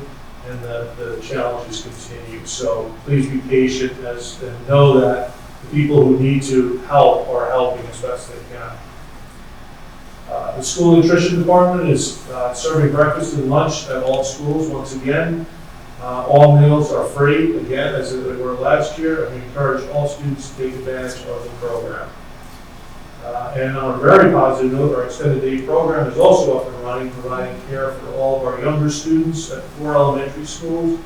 R: and the challenges continue. So please be patient and know that the people who need to help are helping as best they can. The school nutrition department is serving breakfast and lunch at all schools once again. All meals are free, again, as they were last year, and we encourage all students to take advantage of the program. And on a very positive note, our extended day program is also up and running, providing care for all of our younger students at 4 elementary schools.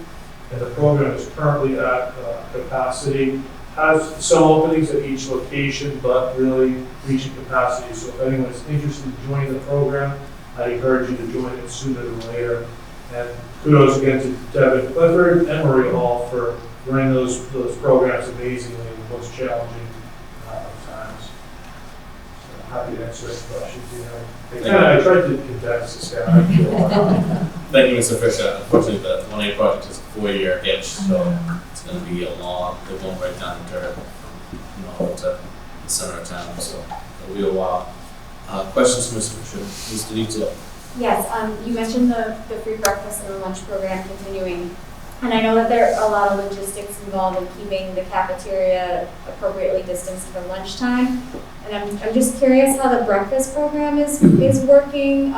R: And the program is currently at capacity, has some openings at each location, but really reaching capacity. So if anyone is interested in joining the program, I encourage you to join it sooner than later. And kudos again to Devin Clifford and Marie Hall for running those programs amazingly in the most challenging of times. So happy to answer any questions you have. I tried to condense this down.
B: Thank you, Mr. Fisher. Unfortunately, the 1A project is a 4-year hitch, so it's going to be a long, they're going right down the dirt from to the center of town, so it'll be a while. Questions for Mr. Fisher? Mr. Detail.
J: Yes, you mentioned the free breakfast and the lunch program continuing. And I know that there are a lot of logistics involved in keeping the cafeteria appropriately distanced for lunchtime. And I'm just curious how the breakfast program is working.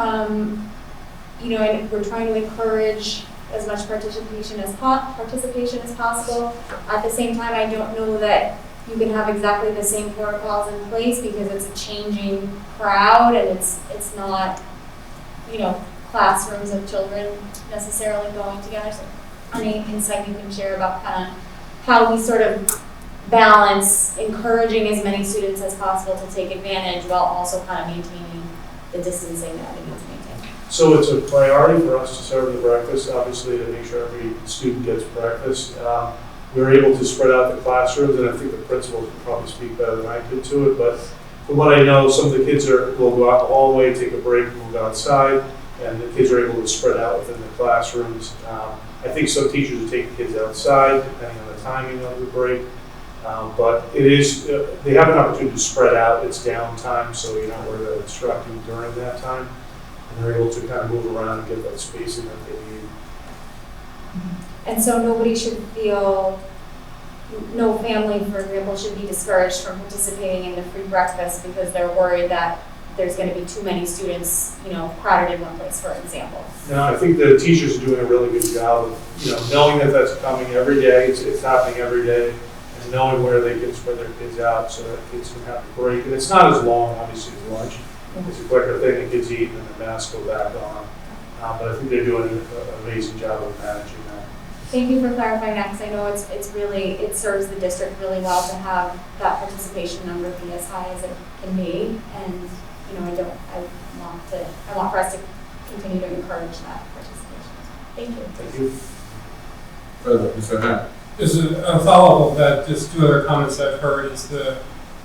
J: You know, and we're trying to encourage as much participation as possible. At the same time, I don't know that you can have exactly the same protocols in place because it's a changing crowd and it's not, you know, classrooms of children necessarily going together. So any insight you can share about kind of how we sort of balance encouraging as many students as possible to take advantage while also kind of maintaining the distancing that we need to maintain?
R: So it's a priority for us to serve the breakfast, obviously, to make sure every student gets breakfast. We're able to spread out the classrooms, and I think the principals can probably speak better than I could to it, but from what I know, some of the kids will go out the hallway, take a break, move outside, and the kids are able to spread out within the classrooms. I think some teachers are taking kids outside, depending on the timing of the break. But it is, they have an opportunity to spread out. It's downtime, so you're not worried about instructing during that time. And they're able to kind of move around and get that spacing that they need.
J: And so nobody should feel, no family, for example, should be discouraged from participating in the free breakfast because they're worried that there's going to be too many students, you know, crowded in one place, for example.
R: No, I think the teachers are doing a really good job of, you know, knowing that that's coming every day. It's happening every day, and knowing where they can spread their kids out so that kids can have a break. And it's not as long, obviously, as lunch. It's a quicker thing. The kids eat and then the masks go back on. But I think they're doing an amazing job of managing that.
J: Thank you for clarifying that, because I know it's really, it serves the district really well to have that participation number be as high as it can be. And, you know, I want for us to continue to encourage that participation. Thank you.
R: Thank you.
B: Further, Mr. Hunt.
K: Just a follow-up of that, just two other comments I've heard is the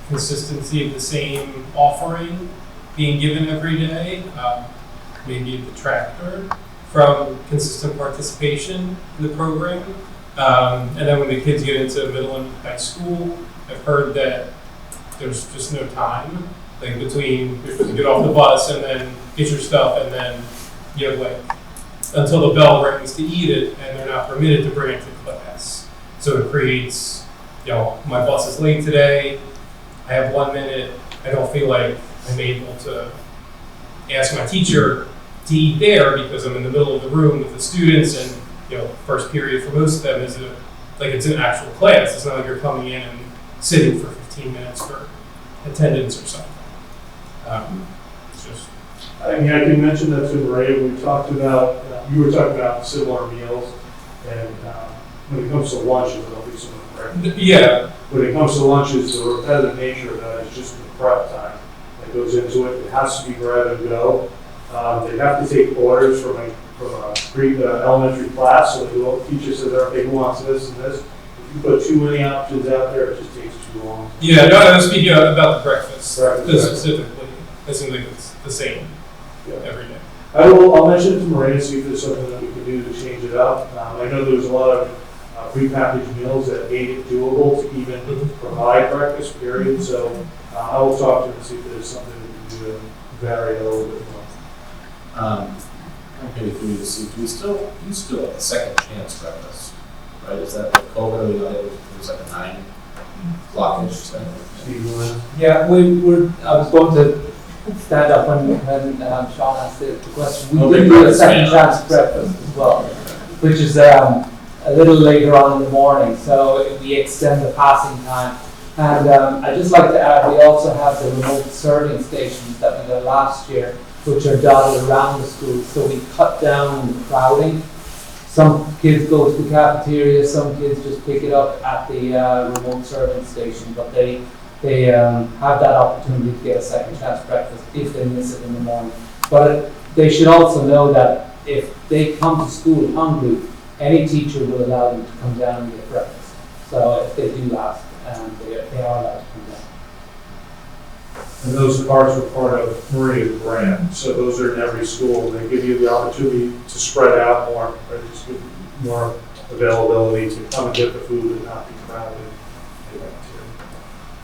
K: consistency of the same offering being given every day, maybe a detractor from consistent participation in the program. And then when the kids get into middle and high school, I've heard that there's just no time, like between you're supposed to get off the bus and then get your stuff and then you have like until the bell rings to eat it, and they're not permitted to bring it to class. So it creates, you know, my bus is late today, I have 1 minute, I don't feel like I'm able to ask my teacher to eat there because I'm in the middle of the room with the students, and you know, first period for most of them is it's an actual class. It's not like you're coming in and sitting for 15 minutes for attendance or something. It's just.
R: I mean, I can mention that to Maria. We talked about, you were talking about similar meals, and when it comes to lunches, I don't think someone correct.
K: Yeah.
R: When it comes to lunches, the repetitive nature of that is just the prep time that goes into it. It has to be grab and go. They have to take orders from a elementary class, so the teacher says, okay, who wants this and this? If you put too many options out there, it just takes too long.
K: Yeah, no, I was speaking about the breakfast specifically. I seem like it's the same every day.
R: I'll mention it to Maria, see if there's something that we can do to change it up. I know there's a lot of prepackaged meals that made it doable to even provide breakfast, period. So I will talk to her and see if there's something we can do to vary it a little bit more.
B: Okay, do we still have a second chance breakfast, right? Is that with COVID, or it was like a 9 o'clock-ish thing?
O: Yeah, I was going to stand up when Sean asked the question. We do a second chance breakfast as well, which is a little later on in the morning, so we extend the passing time. And I'd just like to add, we also have the remote serving stations that we did last year, which are dotted around the school, so we cut down the crowding. Some kids go to the cafeteria, some kids just pick it up at the remote serving station, but they have that opportunity to get a second chance breakfast if they miss it in the morning. But they should also know that if they come to school hungry, any teacher will allow them to come down and get breakfast. So if they do ask, they are allowed to come down.
R: And those cards were part of Maria's brand. So those are in every school. They give you the opportunity to spread out more, right? Just give more availability to come and get the food and not be crowded.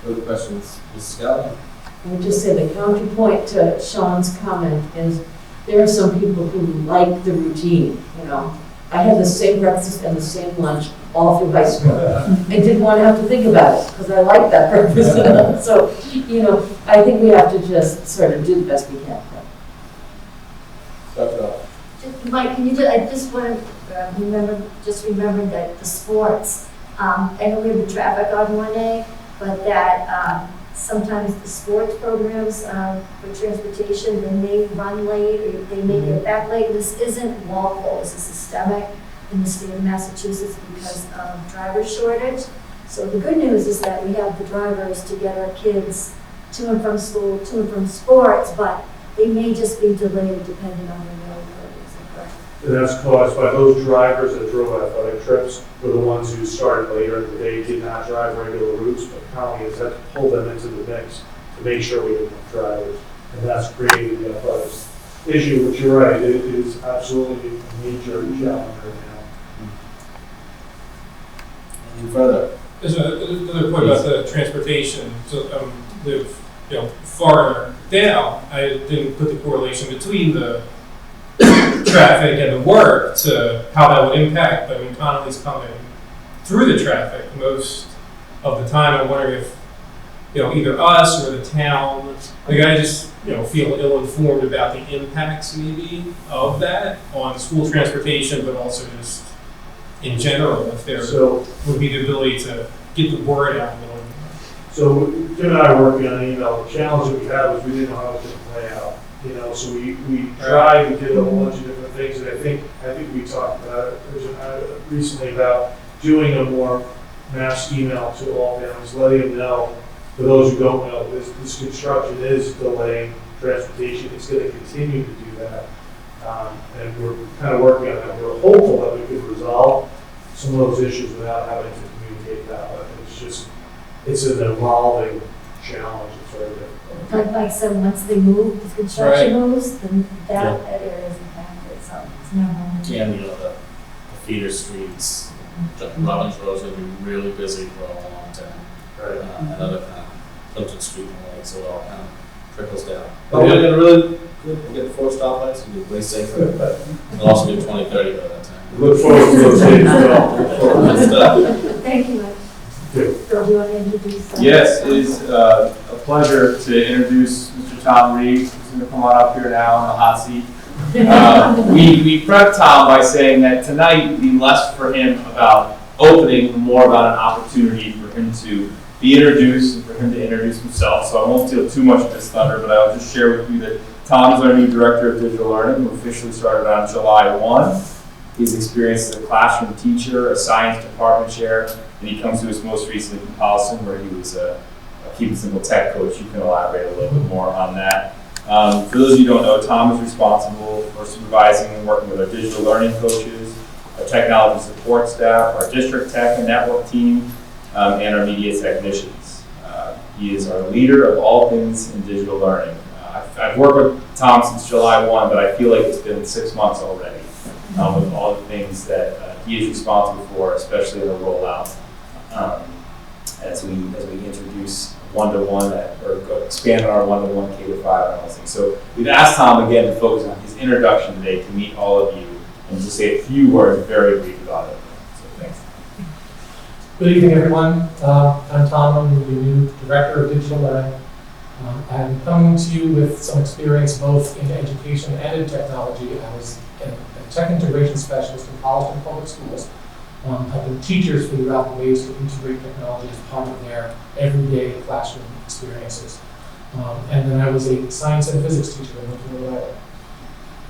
B: Other questions? Ms. Scott?
L: I would just say the counterpoint to Sean's comment is there are some people who like the routine, you know. I had the same breakfast and the same lunch all through high school. I didn't want to have to think about it because I like that breakfast and lunch. So, you know, I think we have to just sort of do the best we can.
E: Mike, can you just, I just want to remember that the sports, I know we have the traffic on 1A, but that sometimes the sports programs for transportation, they may run late or they may get back late. This isn't Waffle, this is systemic in the state of Massachusetts because of driver shortage. So the good news is that we have the drivers to get our kids to and from school, to and from sports, but they may just be delayed depending on the availability. Is that correct?
R: And that's caused by those drivers that drove athletic trips were the ones who started later in the day, did not drive regular routes, but county has had to pull them into the mix to make sure we have enough drivers. And that's created the athletic issue, which you're right, it is absolutely a major challenge right now.
B: Anything further?
K: There's another point about the transportation. So live, far down. I didn't put the correlation between the traffic and the work to how that would impact. But I mean, Connolly's coming through the traffic most of the time. I'm wondering if either us or the town, like I just feel ill-informed about the impacts maybe of that on school transportation, but also just in general, if there would be the ability to get the word out a little more.
R: So Jim and I were working on an email. The challenge that we had was we didn't know how it was going to play out. So we tried and did a whole bunch of different things, and I think we talked about it recently about doing a more mass email to all families, letting them know. For those who don't know, this construction is delaying transportation. It's going to continue to do that, and we're kind of working on that. We're hopeful that we could resolve some of those issues without having to communicate that, but it's an evolving challenge. It's very difficult.
E: Like I said, once they move, the construction moves, then that area is impacted, so it's never.
B: And the feeder streets, Robbins Road's gonna be really busy for a long time.
R: Right.
B: Another kind of Clinton Street and like, so it all kind of trickles down. But we're gonna really good. We'll get the 4 stoplights and be way safer, but we'll also be 2030 by that time.
R: Look forward to those days as well.
E: Thank you, Mike. Bill, do you want to introduce that?
S: Yes, it is a pleasure to introduce Mr. Tom Reeves, who's going to come on up here now in the hot seat. We prepped Tom by saying that tonight would be less for him about opening, more about an opportunity for him to be introduced and for him to introduce himself. So I won't steal too much of his thunder, but I'll just share with you that Tom is our new Director of Digital Learning, who officially started on July 1. He's experienced as a classroom teacher, a science department chair, and he comes to us most recently from Paulson, where he was a Keep It Simple tech coach. You can elaborate a little bit more on that. For those of you who don't know, Tom is responsible for supervising and working with our digital learning coaches, our technology support staff, our district tech and network team, and our media technicians. He is our leader of all things in digital learning. I've worked with Tom since July 1, but I feel like it's been 6 months already with all the things that he is responsible for, especially in the rollout. As we introduce one-to-one or expand on our one-to-one K-5 and all those things. So we've asked Tom again to focus on his introduction today to meet all of you and to say a few words very brief about it. So thanks.
T: Good evening, everyone. I'm Tom. I'm the new Director of Digital Learning. I'm coming to you with some experience both in education and in technology. I was a tech integration specialist in Holliston Public Schools. Helping teachers figure out ways to integrate technology as part of their everyday classroom experiences. And then I was a science and physics teacher in Rhode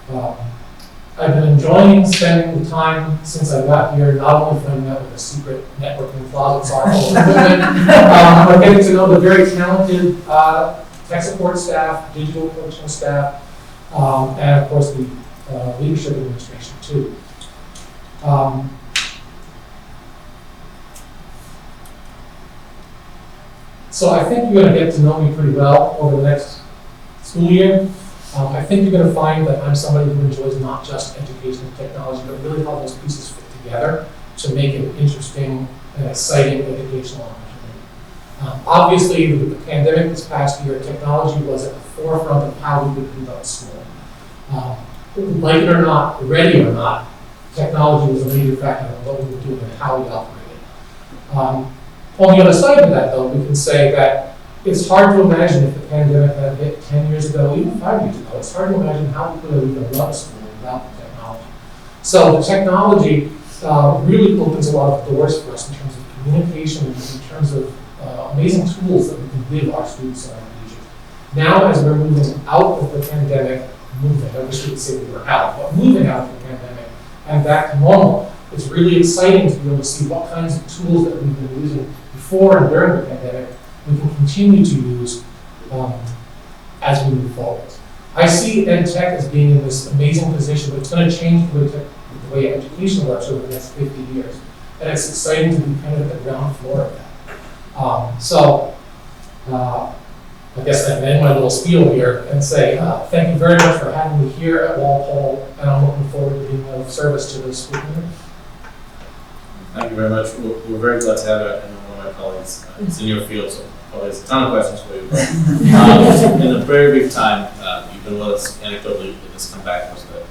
T: Island. I've been enjoying spending the time since I got here, not only finding out what the secret networking closets are full of equipment, but getting to know the very talented tech support staff, digital coaching staff, and of course the leadership administration too. So I think you're going to get to know me pretty well over the next school year. I think you're going to find that I'm somebody who enjoys not just education and technology, but really how those pieces fit together to make an interesting and exciting educational opportunity. Obviously, with the pandemic this past year, technology was at the forefront of how we would conduct school. Like it or not, ready or not, technology was a major factor in what we were doing and how we operated. On the other side of that, though, we can say that it's hard to imagine if the pandemic had hit 10 years ago, even 5 years ago. It's hard to imagine how we could have even run a school without the technology. So the technology really opens a lot of doors for us in terms of communication and in terms of amazing tools that we can give our students and our teachers. Now, as we're moving out of the pandemic, I wish we could say we were out, but moving out of the pandemic and back to normal, it's really exciting to be able to see what kinds of tools that we've been using before and during the pandemic we can continue to use as we move forward. I see ed tech as being in this amazing position, but it's going to change the way education works over the next 50 years. And it's exciting to be kind of at the ground floor of that. I guess I can end my little spiel here and say thank you very much for having me here at Walpole, and I'm looking forward to being of service to the school community.
B: Thank you very much. We're very glad to have you and one of my colleagues. It's in your field, so probably there's a ton of questions for you. But, in a very brief time, you've been with us anecdotally, this comeback was that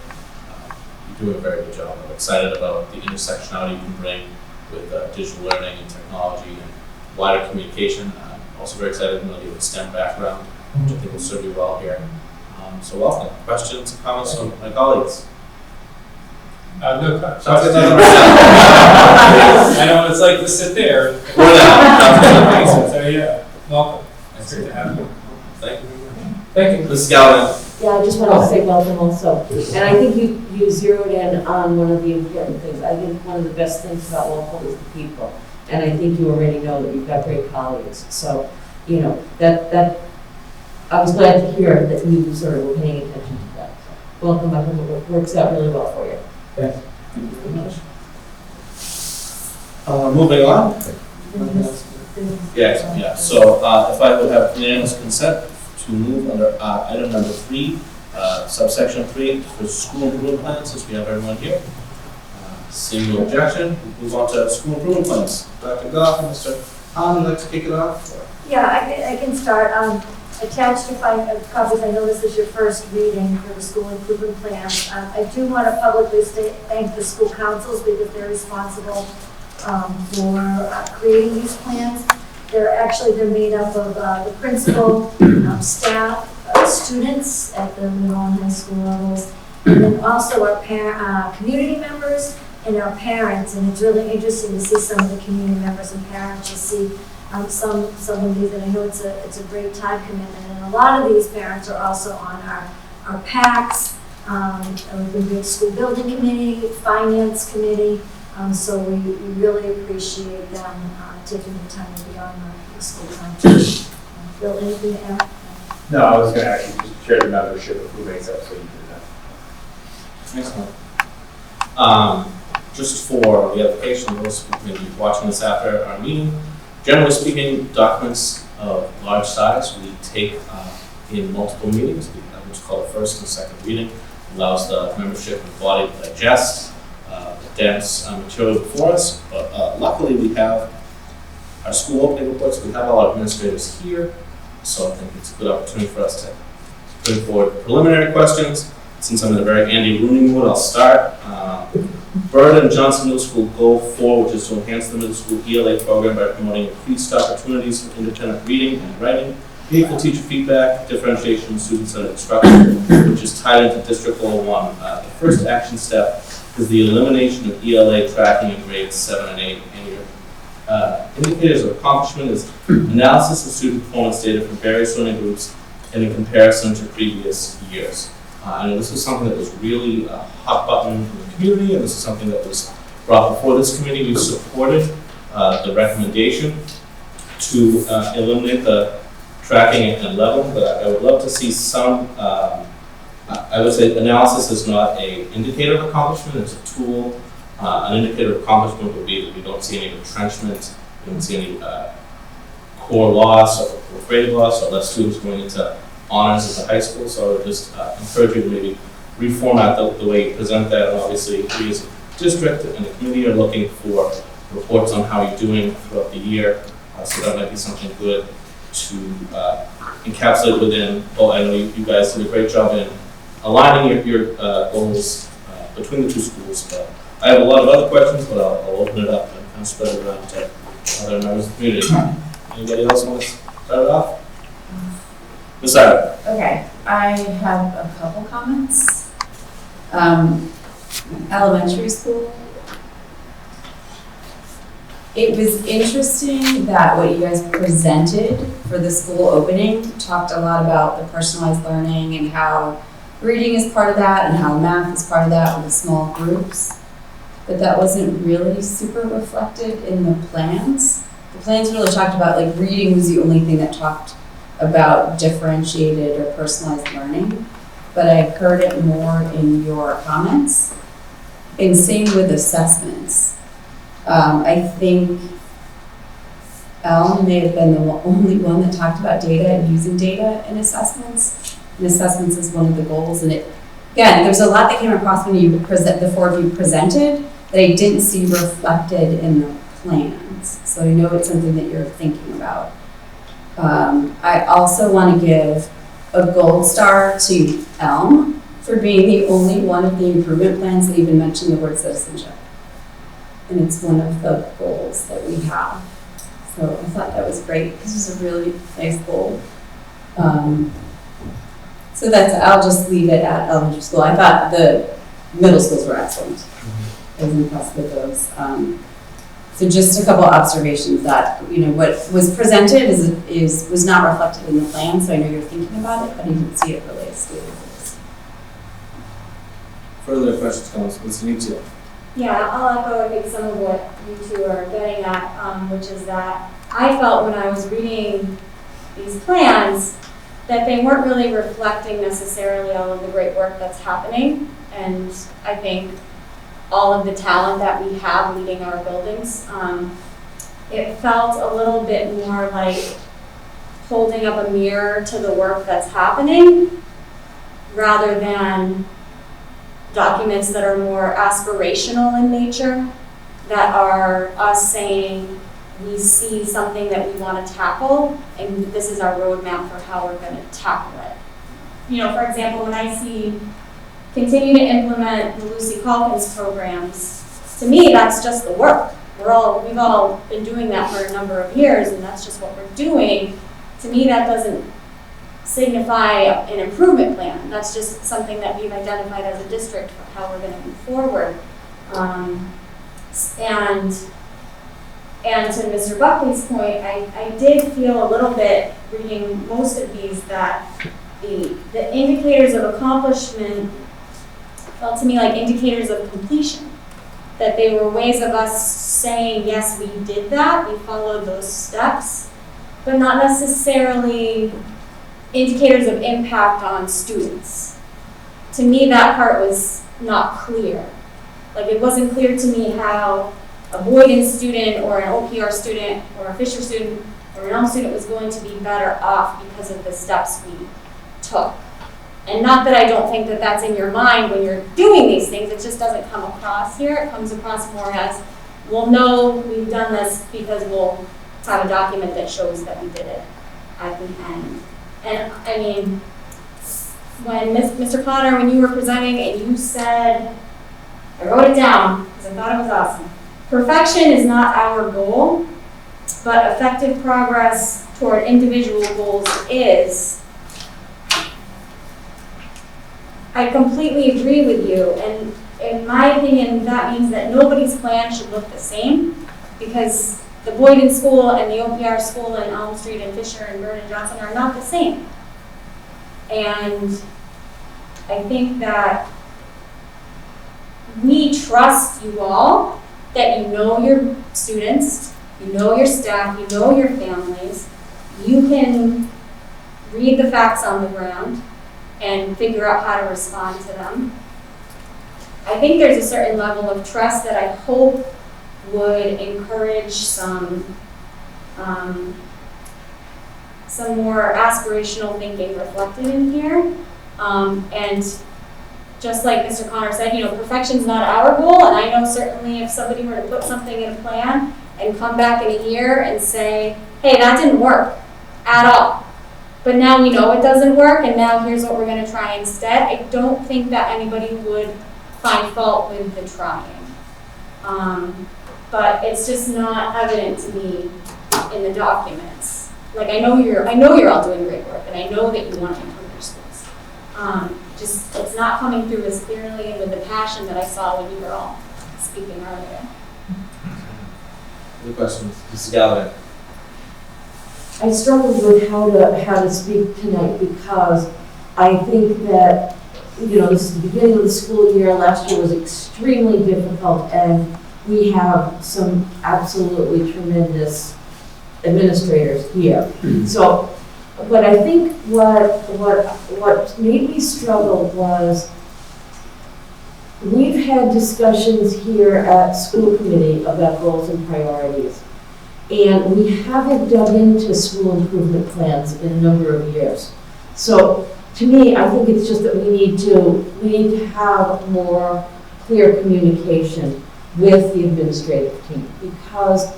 B: you're doing a very good job. I'm excited about the intersectionality you can bring with digital learning and technology and wider communication. I'm also very excited to know you have a STEM background, which I think will serve you well here. So welcome. Questions, comments from my colleagues?
K: No questions.
B: I
K: know what it's like to sit there. So yeah, welcome. It's great to have you.
B: Thank you.
T: Thank you.
B: Mrs. Galvin.
L: Yeah, I just wanted to say welcome also. And I think you zeroed in on one of the important things. I think one of the best things about Waffle is the people. And I think you already know that you've got great colleagues. So, you know, that I was glad to hear that you sort of were paying attention to that. So, welcome. I think it works out really well for you.
T: Thanks.
B: Thank you very much. Moving on. Yeah. So if I would have unanimous consent to move under item number 3, subsection 3 for school improvement plans, since we have everyone here. Seeing no objection, we move on to school improvement plans. Dr. Goff and Mr. Hahn, would you like to kick it off?
E: Yeah, I can start. Attached to 5 copies, I know this is your first reading for the school improvement plans. I do want to publicly thank the school councils because they're responsible for creating these plans. They're made up of the principal, staff, students at the middle and high school levels, and then also our community members and our parents. And it's really interesting to see some of the community members and parents. You'll see some of these, and I know it's a great time commitment. And a lot of these parents are also on our PACs, the school building committee, finance committee. So we really appreciate them taking the time to be on the school council. Bill, anything to add?
C: No, I was going to actually just share the membership of who makes up, so you did that.
B: Excellent. Just for the application, those who may be watching this after our meeting, generally speaking, documents of large size we take in multiple meetings. We have what's called a first and second reading. Allows the membership and body to digest the dense material before us. But luckily we have our school opening reports. We have all our administrators here. So I think it's a good opportunity for us to bring forward preliminary questions. Since I'm in a very Andy Rooney mood, I'll start. Bird and Johnson Middle School Goal 4, which is to enhance the middle school ELA program by promoting increased opportunities for independent reading and writing, meaningful teacher feedback, differentiation, student-centered instruction, which is tied into District Goal 1. The first action step is the elimination of ELA tracking in grades 7 and 8. And your indicators of accomplishment is analysis of student performance data from various learning groups and in comparison to previous years. I know this was something that was really a hot button in the community, and this is something that was brought before this committee. We supported the recommendation to eliminate the tracking and leveling, but I would love to see some, I would say analysis is not an indicator of accomplishment, it's a tool. An indicator of accomplishment would be that we don't see any retrenchment, we don't see any core loss or grade loss, or less students going into honors at the high school. So I would just encourage you to maybe reformat the way you present that. And obviously, we as a district and the committee are looking for reports on how you're doing throughout the year. So that might be something good to encapsulate within. Well, I know you guys did a great job in aligning your goals between the two schools. But I have a lot of other questions, but I'll open it up and kind of spread it around to other members of the community. Anybody else want to start it off? Ms. Ira.
Q: Okay, I have a couple comments. Elementary school. It was interesting that what you guys presented for the school opening talked a lot about the personalized learning and how reading is part of that and how math is part of that with the small groups. But that wasn't really super reflected in the plans. The plans really talked about, like, reading was the only thing that talked about differentiated or personalized learning. But I heard it more in your comments. And same with assessments. I think Ellen may have been the only one that talked about data and using data in assessments. And assessments is one of the goals. And again, there's a lot that came across when you the four of you presented that I didn't see reflected in the plans. So I know it's something that you're thinking about. I also want to give a gold star to Elm for being the only one of the improvement plans that even mentioned the word citizenship. And it's one of the goals that we have. So I thought that was great because it's a really nice goal. So I'll just leave it at elementary school. I thought the middle schools were excellent. I was impressed with those. So just a couple observations that, what was presented was not reflected in the plan, so I know you're thinking about it, but I didn't see it really as stated.
B: Further questions, comments? Ms. Anita.
J: Yeah, I'll echo, I think, some of what you two are getting at, which is that I felt when I was reading these plans that they weren't really reflecting necessarily all of the great work that's happening. And I think all of the talent that we have leading our buildings, it felt a little bit more like holding up a mirror to the work that's happening rather than documents that are more aspirational in nature, that are us saying we see something that we want to tackle and this is our roadmap for how we're going to tackle it. For example, when I see continue to implement the Lucy Calkins programs, to me that's just the work. We've all been doing that for a number of years and that's just what we're doing. To me that doesn't signify an improvement plan. That's just something that we've identified as a district for how we're going to move forward. And to Mr. Buckley's point, I did feel a little bit reading most of these that the indicators of accomplishment felt to me like indicators of completion. That they were ways of us saying, yes, we did that, we followed those steps, but not necessarily indicators of impact on students. To me, that part was not clear. Like, it wasn't clear to me how a Boyden student or an OPR student or a Fisher student or an Elm student was going to be better off because of the steps we took. And not that I don't think that that's in your mind when you're doing these things, it just doesn't come across here. It comes across more as, we'll know we've done this because we'll have a document that shows that we did it at the end. And I mean, when Mr. Connor, when you were presenting and you said, I wrote it down because I thought it was awesome. Perfection is not our goal, but effective progress toward individual goals is. I completely agree with you, and in my opinion, that means that nobody's plan should look the same, because the Boyden School and the OPR School and Elm Street and Fisher and Vernon Johnson are not the same. And I think that we trust you all, that you know your students, you know your staff, you know your families, you can read the facts on the ground and figure out how to respond to them. I think there's a certain level of trust that I hope would encourage some some more aspirational thinking reflected in here. And just like Mr. Connor said, you know, perfection's not our goal, and I know certainly if somebody were to put something in a plan and come back in a year and say, hey, that didn't work at all, but now we know it doesn't work, and now here's what we're going to try instead, I don't think that anybody would find fault with the trying. But it's just not evident to me in the documents. Like, I know you're all doing great work, and I know that you want to improve your schools. Just, it's not coming through as clearly and with the passion that I saw when you were all speaking earlier.
B: Any questions? Mrs. Gallivan?
L: I struggled with how to speak tonight because I think that, you know, this is the beginning of the school year. Last year was extremely difficult, and we have some absolutely tremendous administrators here. So, but I think what made me struggle was we've had discussions here at school committee about goals and priorities, and we haven't dug into school improvement plans in a number of years. So to me, I think it's just that we need to have more clear communication with the administrative team, because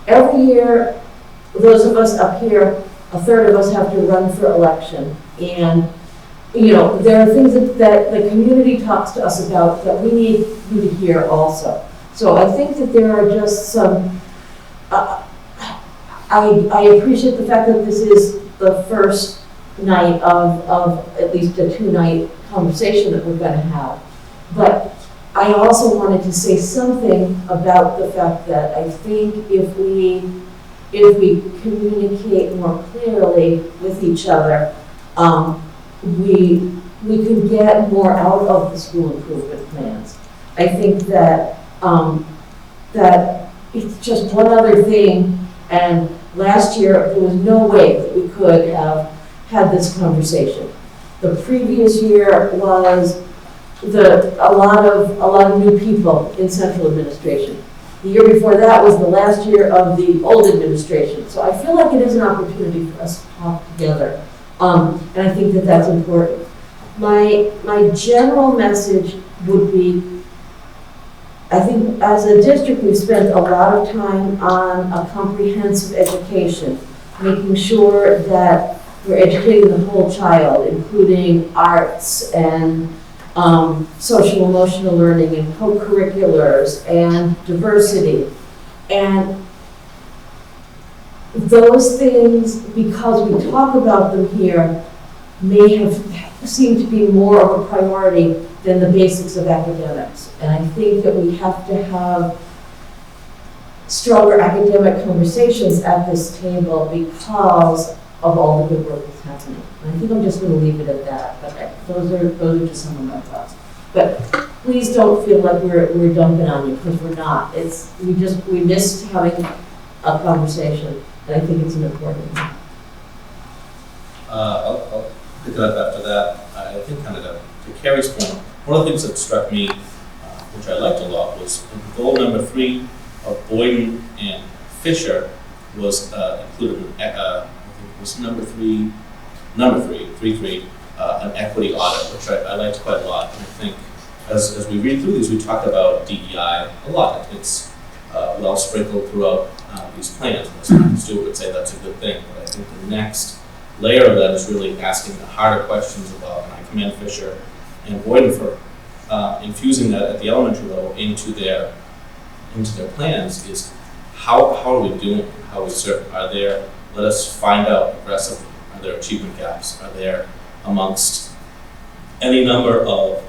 L: every year, those of us up here, a third of us have to run for election, and you know, there are things that the community talks to us about that we need you to hear also. So I think that there are just some, I appreciate the fact that this is the first night of at least a 2-night conversation that we're going to have. But I also wanted to say something about the fact that I think if we communicate more clearly with each other, we can get more out of the school improvement plans. I think that that it's just one other thing, and last year there was no way that we could have had this conversation. The previous year was a lot of new people in central administration. The year before that was the last year of the old administration. So I feel like it is an opportunity for us to talk together. And I think that that's important. My general message would be, I think as a district we've spent a lot of time on a comprehensive education, making sure that we're educating the whole child, including arts and social emotional learning and co-curriculars and diversity. And those things, because we talk about them here, may have seemed to be more of a priority than the basics of academics. And I think that we have to have stronger academic conversations at this table because of all the good work that's happening. And I think I'm just going to leave it at that. But those are just some of my thoughts. But please don't feel like we're dumping on you, because we're not. We missed having a conversation, and I think it's an important one.
B: I'll pick it up after that. I think kind of to Carrie's point, one of the things that struck me, which I liked a lot, was goal number 3 of Boyden and Fisher was included in, I think it was number 3, an equity audit, which I liked quite a lot. And I think as we read through these, we talk about DEI a lot. It's well sprinkled throughout these plans. And as Stuart would say, that's a good thing. But I think the next layer of that is really asking the harder questions about, and I commend Fisher and Boyden for infusing that at the elementary level into their plans, is how are we doing? How are we serving? Let us find out aggressively, are there achievement gaps? Are there amongst any number of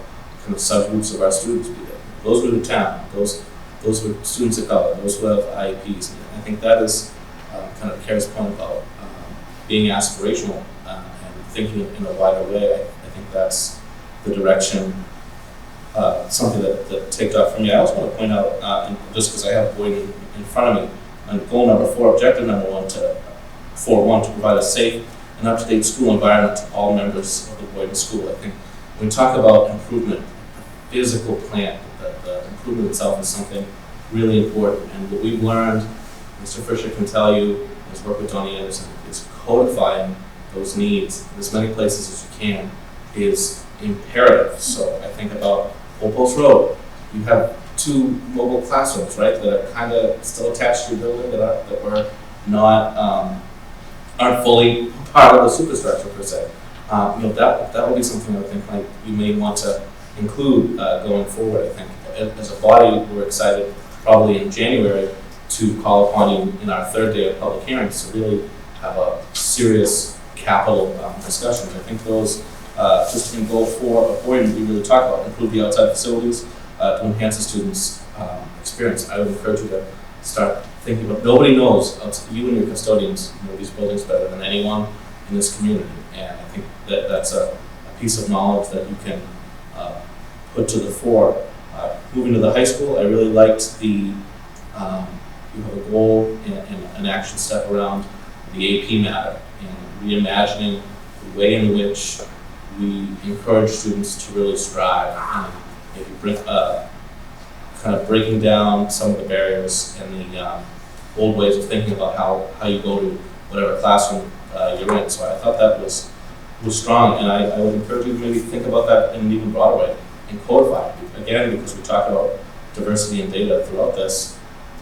B: kind of subgroups of our students? Those who are talent, those who are students of color, those who have IEPs. And I think that is kind of Carrie's point about being aspirational and thinking in a wider way. I think that's the direction, something that takes off for me. I also want to point out, just because I have Boyd in front of me, on goal number 4, objective number 1 to provide a safe and up-to-date school environment to all members of the Boyden School. I think when we talk about improvement, physical plant, the improvement itself is something really important. And what we've learned, Mr. Fisher can tell you, his work with Donnie Anderson, codifying those needs in as many places as you can is imperative. So I think about Old Post Road. You have 2 mobile classrooms, right, that are kind of still attached to your building that were not aren't fully part of the superstructure per se. That would be something I think like you may want to include going forward. I think as a body, we're excited probably in January to call upon you in our 3rd day of public hearings to really have a serious capital discussion. I think those just in goal 4 of we really talk about improve the outside facilities to enhance the students' experience. I would encourage you to start thinking about, nobody knows, you and your custodians know these buildings better than anyone in this community. And I think that that's a piece of knowledge that you can put to the fore. Moving to the high school, I really liked the, you have a goal and an action step around the AP matter and reimagining the way in which we encourage students to really strive and maybe bring, kind of breaking down some of the barriers and the old ways of thinking about how you go to whatever classroom you're in. So I thought that was strong, and I would encourage you to maybe think about that in an even broader way and codify it. Again, because we talk about diversity and data throughout this,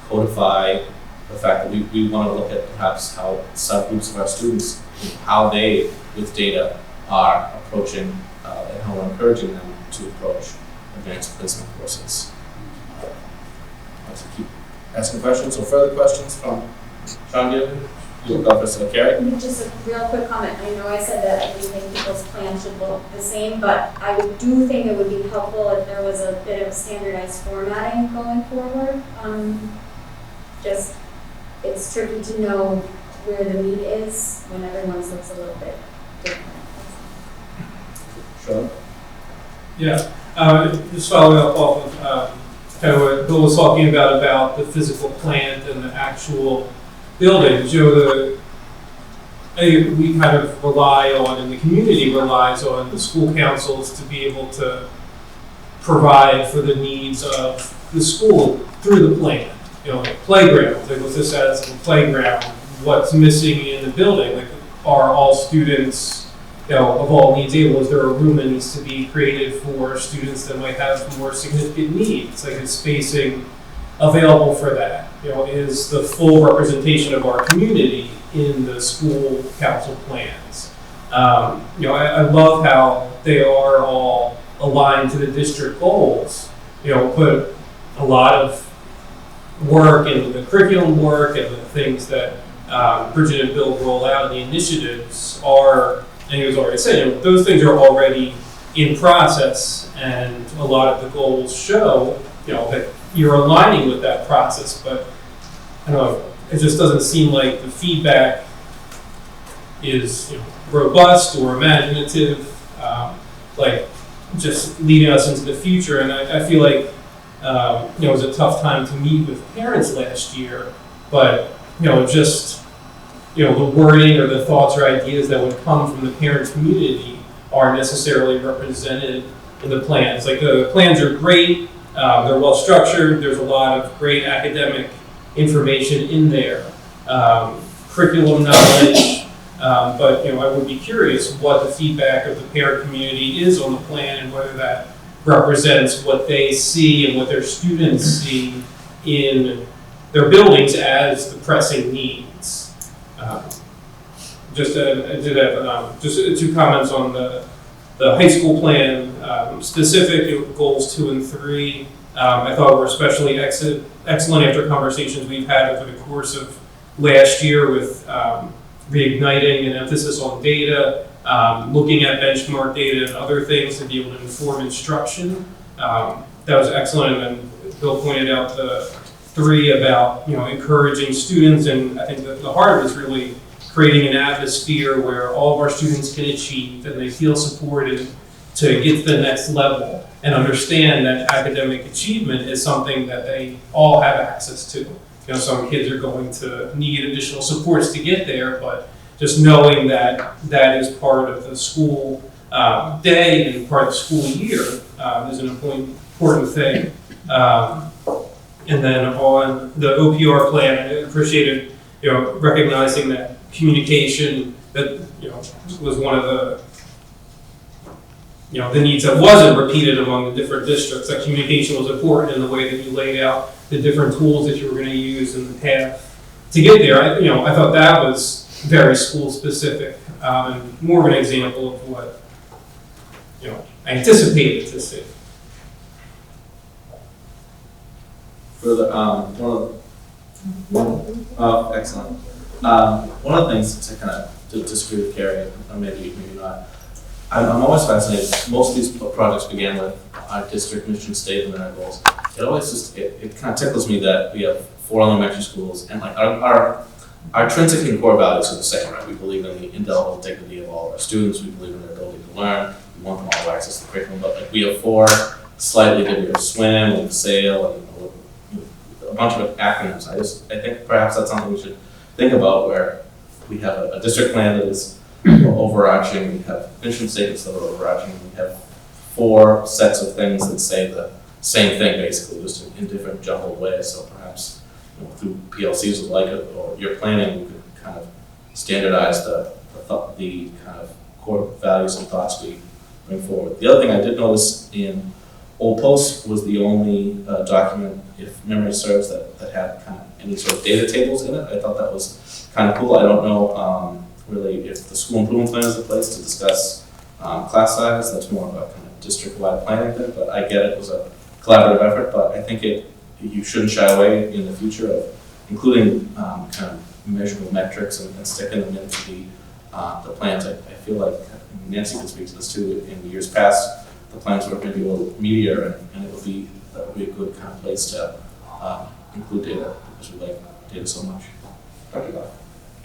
B: codify the fact that we want to look at perhaps how subgroups of our students, how they, with data, are approaching and how we're encouraging them to approach advanced placement courses. Keep asking questions. So further questions from Sean Gibbon? You'll go first, Carrie.
J: Just a real quick comment. I know I said that I do think people's plans should look the same, but I do think it would be helpful if there was a bit of standardized formatting going forward. Just, it's tricky to know where the meat is when everyone's looks a little bit different.
B: Sean?
K: Yeah, just following up off of kind of what Bill was talking about the physical plant and the actual buildings. We kind of rely on, and the community relies on the school councils to be able to provide for the needs of the school through the plan. Like playgrounds, like what's this as a playground, what's missing in the building, like are all students of all needs able? Is there a room that needs to be created for students that might have more significant needs? Like is spacing available for that? Is the full representation of our community in the school council plans? I love how they are all aligned to the district goals. Put a lot of work into the curriculum work and the things that Bridget and Bill roll out, and the initiatives are, and he was already saying, those things are already in process, and a lot of the goals show, that you're aligning with that process, but I don't know, it just doesn't seem like the feedback is robust or imaginative, like just leading us into the future. And I feel like it was a tough time to meet with parents last year, but just the wording or the thoughts or ideas that would come from the parent community aren't necessarily represented in the plans. Like the plans are great, they're well structured, there's a lot of great academic information in there, curriculum knowledge, but I would be curious what the feedback of the parent community is on the plan and whether that represents what they see and what their students see in their buildings as the pressing needs. I did have just 2 comments on the high school plan, specific goals 2 and 3. I thought were especially excellent after conversations we've had over the course of last year with reigniting an emphasis on data, looking at benchmark data and other things to be able to inform instruction. That was excellent. And then Bill pointed out the 3 about encouraging students, and I think that the heart of it is really creating an atmosphere where all of our students can achieve and they feel supported to get to the next level and understand that academic achievement is something that they all have access to. Some kids are going to need additional supports to get there, but just knowing that that is part of the school day and part of the school year is an important thing. And then on the OPR plan, I appreciated recognizing that communication that, was one of the, the needs that wasn't repeated among the different districts. That communication was important in the way that you laid out the different tools that you were going to use in the path to get there. I thought that was very school specific, and more of an example of what, I anticipated to see.
B: Further, excellent. One of the things to kind of disagree with Carrie, or maybe not, I'm always fascinated. Most of these projects began with our district mission statement and our goals. It always just, it kind of tickles me that we have 4 elementary schools, and like our intrinsic and core values are the same, right? We believe in the indelible dignity of all of our students. We believe in their ability to learn. We want them all to access the curriculum. But like we have 4 slightly different swim and sail and a bunch of acronyms. I think perhaps that's something we should think about, where we have a district plan that is overarching, we have mission statements that are overarching, we have 4 sets of things that say the same thing basically, just in different jumbled ways. So perhaps through PLCs like it, or your planning, you could kind of standardize the kind of core values and thoughts we bring forward. The other thing I did notice in Old Post was the only document, if memory serves, that had kind of any sort of data tables in it. I thought that was kind of cool. I don't know really if the school improvement plan is the place to discuss class size. That's more of a kind of district-wide planning thing, but I get it was a collaborative effort. But I think you shouldn't shy away in the future of including kind of measurable metrics and sticking them into the plans. I feel like Nancy could speak to this too. In years past, the plans were maybe a little meatier, and that would be a good kind of place to include data, because we like data so much. Dr. Goff.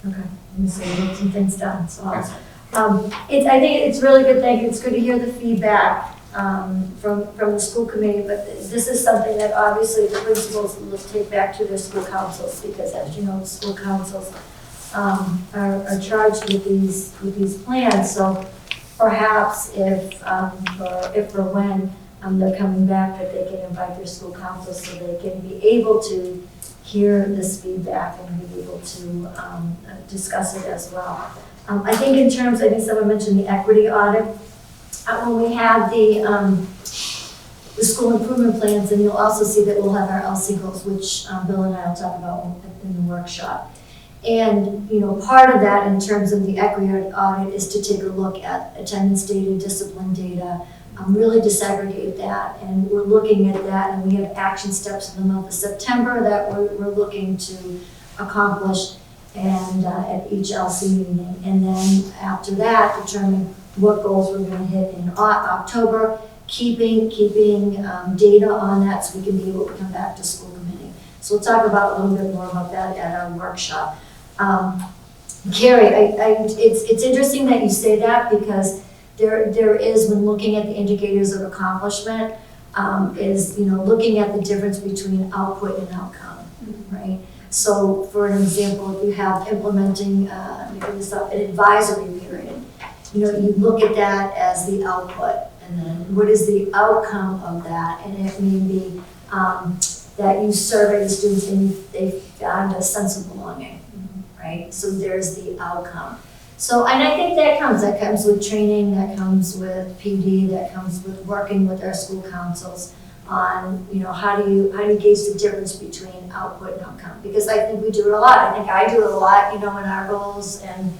E: Okay, let me see, we'll get some things done. So, I think it's really good. Thank you. It's good to hear the feedback from the school committee. But this is something that obviously the principals will take back to their school councils, because, as you know, the school councils are charged with these plans. So perhaps if or when they're coming back, that they can invite their school councils so they can be able to hear this feedback and be able to discuss it as well. I think in terms, I think someone mentioned the equity audit. When we have the school improvement plans, and you'll also see that we'll have our LC goals, which Bill and I will talk about in the workshop. And part of that in terms of the equity audit is to take a look at attendance data, discipline data, really disaggregate that. And we're looking at that, and we have action steps in the month of September that we're looking to accomplish, and at each LC meeting. And then after that, determine what goals we're going to hit in October, keeping data on that so we can be able to come back to school committee. So we'll talk about a little bit more about that at our workshop. Carrie, it's interesting that you say that, because there is, when looking at the indicators of accomplishment, is looking at the difference between output and outcome, right? So for an example, if you have implementing an advisory period, you look at that as the output, and then what is the outcome of that? And it may be that you survey the students and they found a sense of belonging, right? So there's the outcome. So, and I think that comes with training, that comes with PD, that comes with working with our school councils on, how do you gauge the difference between output and outcome? Because I think we do it a lot. I think I do it a lot, in our goals, and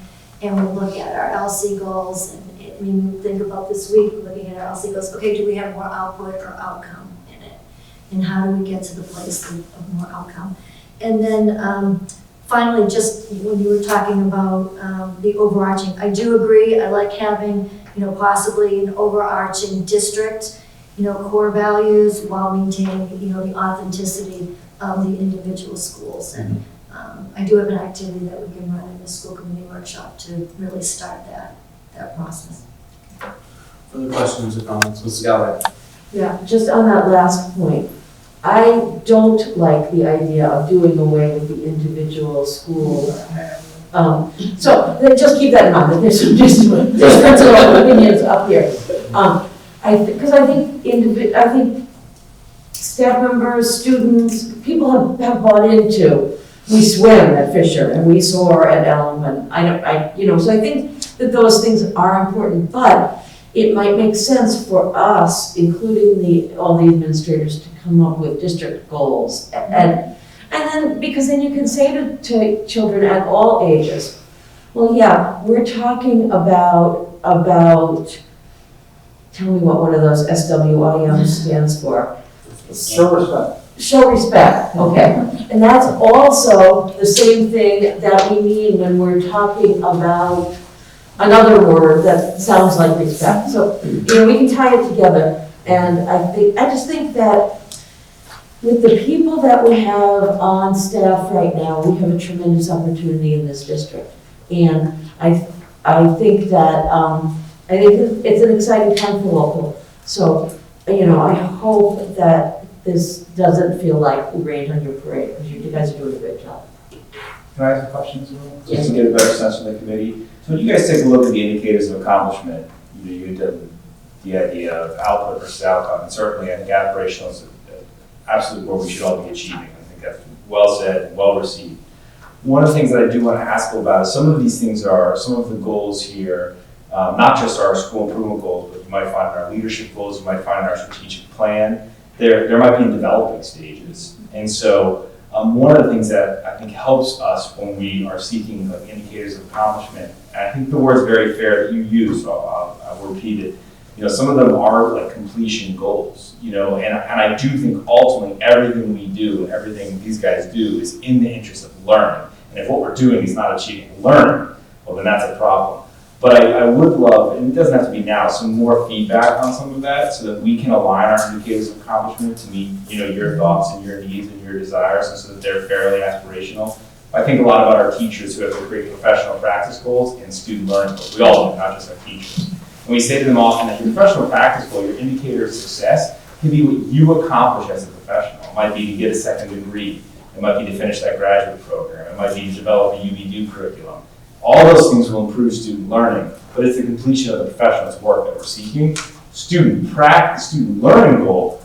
E: we look at our LC goals, and we think about this week, looking at our LC goals. Okay, do we have more output or outcome in it? And how do we get to the place of more outcome? And then, finally, just when you were talking about the overarching, I do agree. I like having, possibly an overarching district, core values, while maintaining, the authenticity of the individual schools. And I do have an activity that we can run in the school committee workshop to really start that process.
B: Further questions or comments? Mrs. Gallagher?
L: Yeah, just on that last point, I don't like the idea of doing away with the individual school. So just keep that in mind, that there's some different opinions up here. Because I think staff members, students, people have bought into we swim at Fisher and we soar at Elm and so I think that those things are important, but it might make sense for us, including all the administrators, to come up with district goals. And then, because then you can say to children at all ages, well, yeah, we're talking about, tell me what one of those SWIM stands for.
G: Show respect.
L: Show respect, okay. And that's also the same thing that we mean when we're talking about another word that sounds like respect. So, we can tie it together. And I just think that with the people that we have on staff right now, we have a tremendous opportunity in this district. And I think that, it's an exciting time for local. So, I hope that this doesn't feel like we rained on your parade, because you guys are doing a great job.
U: Can I ask a question as well?
L: Yes.
U: Just to get a better sense from the committee. So when you guys take a look at the indicators of accomplishment, you did the idea of output versus outcome, and certainly I think aspirational is absolutely where we should all be achieving. I think that's well said and well received. One of the things that I do want to ask about is some of these things are, some of the goals here, not just our school improvement goals, but you might find in our leadership goals, you might find in our strategic plan, there might be in developing stages. And so one of the things that I think helps us when we are seeking indicators of accomplishment, and I think the word's very fair that you use, so I'll repeat it, some of them are like completion goals, and I do think ultimately everything we do and everything these guys do is in the interest of learning. And if what we're doing is not achieving learning, well, then that's a problem. But I would love, and it doesn't have to be now, some more feedback on some of that so that we can align our indicators of accomplishment to meet, your thoughts and your needs and your desires, and so that they're fairly aspirational. I think a lot about our teachers who have to create professional practice goals and student learning goals. We all do, not just our teachers. And we say to them often that your professional practice goal, your indicator of success, can be what you accomplish as a professional. It might be to get a second degree. It might be to finish that graduate program. It might be to develop a UBD curriculum. All those things will improve student learning, but it's the completion of the professional's work that we're seeking. Student learning goal,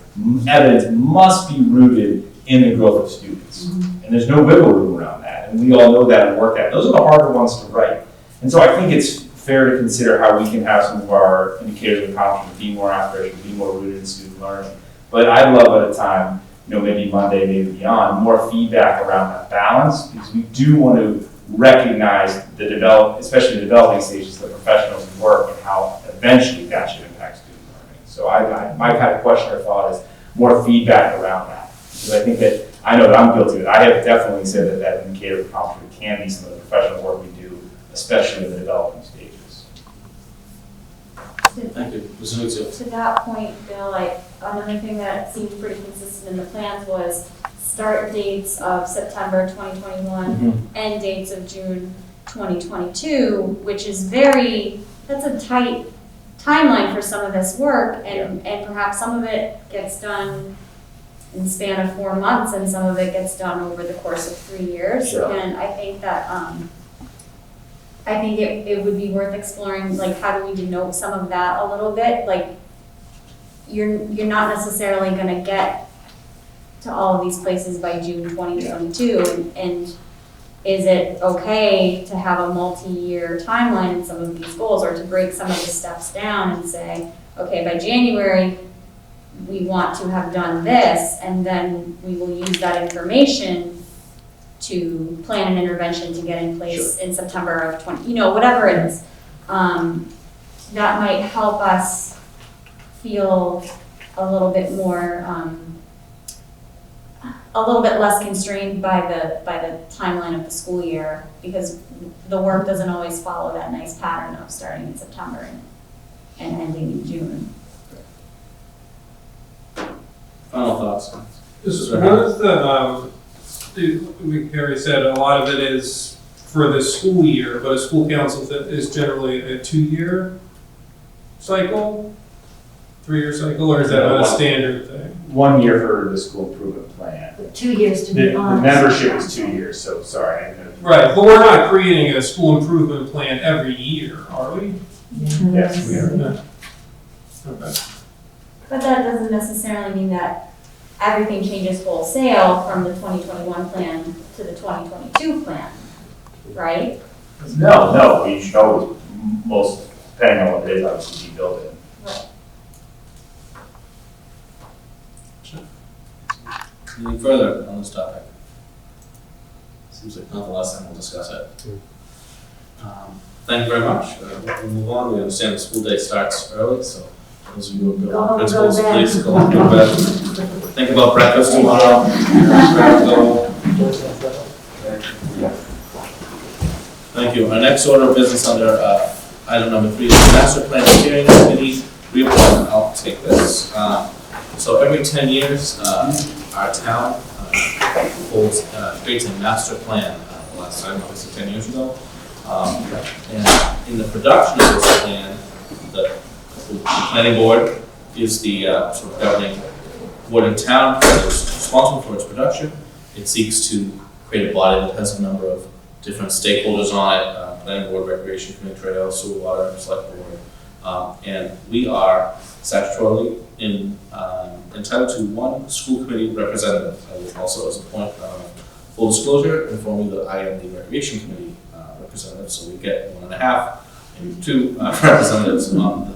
U: evidence must be rooted in the growth of students. And there's no wiggle room around that. And we all know that and work at. Those are the harder ones to write. And so I think it's fair to consider how we can have some of our indicators of accomplishment be more aspirational, be more rooted in student learning. But I'd love at a time, maybe Monday, maybe beyond, more feedback around that balance, because we do want to recognize especially the developing stages, the professionals' work and how eventually that should impact student learning. So my kind of question or thought is more feedback around that. Because I think that, I know that I'm guilty of it. I have definitely said that indicator of accomplishment can be some of the professional work we do, especially in the developing stages.
B: Thank you. Ms. Nuzio.
J: To that point, Bill, another thing that seemed pretty consistent in the plans was start dates of September 2021, end dates of June 2022, which is that's a tight timeline for some of this work, and perhaps some of it gets done in the span of 4 months, and some of it gets done over the course of 3 years.
B: Sure.
J: And I think that it would be worth exploring, how do we denote some of that a little bit? You're not necessarily going to get to all of these places by June 2022, and is it okay to have a multi-year timeline in some of these goals, or to break some of the steps down and say, okay, by January we want to have done this, and then we will use that information to plan an intervention to get in place in September of 20, whatever it is. That might help us feel a little bit more, a little bit less constrained by the timeline of the school year, because the work doesn't always follow that nice pattern of starting in September and ending in June.
B: Final thoughts?
K: One of like Harry said, a lot of it is for the school year, but a school council is generally a 2-year cycle, 3-year cycle, or is that not a standard thing?
U: 1 year for the school improvement plan.
E: 2 years to
U: The
E: be honest.
U: membership is 2 years, so sorry.
K: Right, but we're not creating a school improvement plan every year, are we?
U: Yes, we are.
K: Yeah. Okay.
J: But that doesn't necessarily mean that everything changes wholesale from the 2021 plan to the 2022 plan, right?
U: No, we should always, most, depending on what it is, obviously be built in.
J: Right.
B: Anything further on this topic? Seems like not the last time we'll discuss it. Thank you very much. We'll move on. We understand the school day starts early, so those of you who
E: Go
B: are
E: home,
B: principals,
E: go to bed.
B: please go home, go to bed. Think about breakfast tomorrow. Thank you. Our next order of business under item number 3 is the Master Plan Steering Committee reappointment. I'll take this. So every 10 years, our town creates a master plan. The last time, obviously 10 years ago. And in the production of this plan, the planning board is the sort of governing board in town that is responsible for its production. It seeks to create a body that has a number of different stakeholders on it, planning board, recreation committee, trail, sewer, water, select board. And we are statutorily entitled to one school committee representative. I would also, as a point of full disclosure, inform you that I am the recreation committee representative, so we get 1.5, maybe 2 representatives on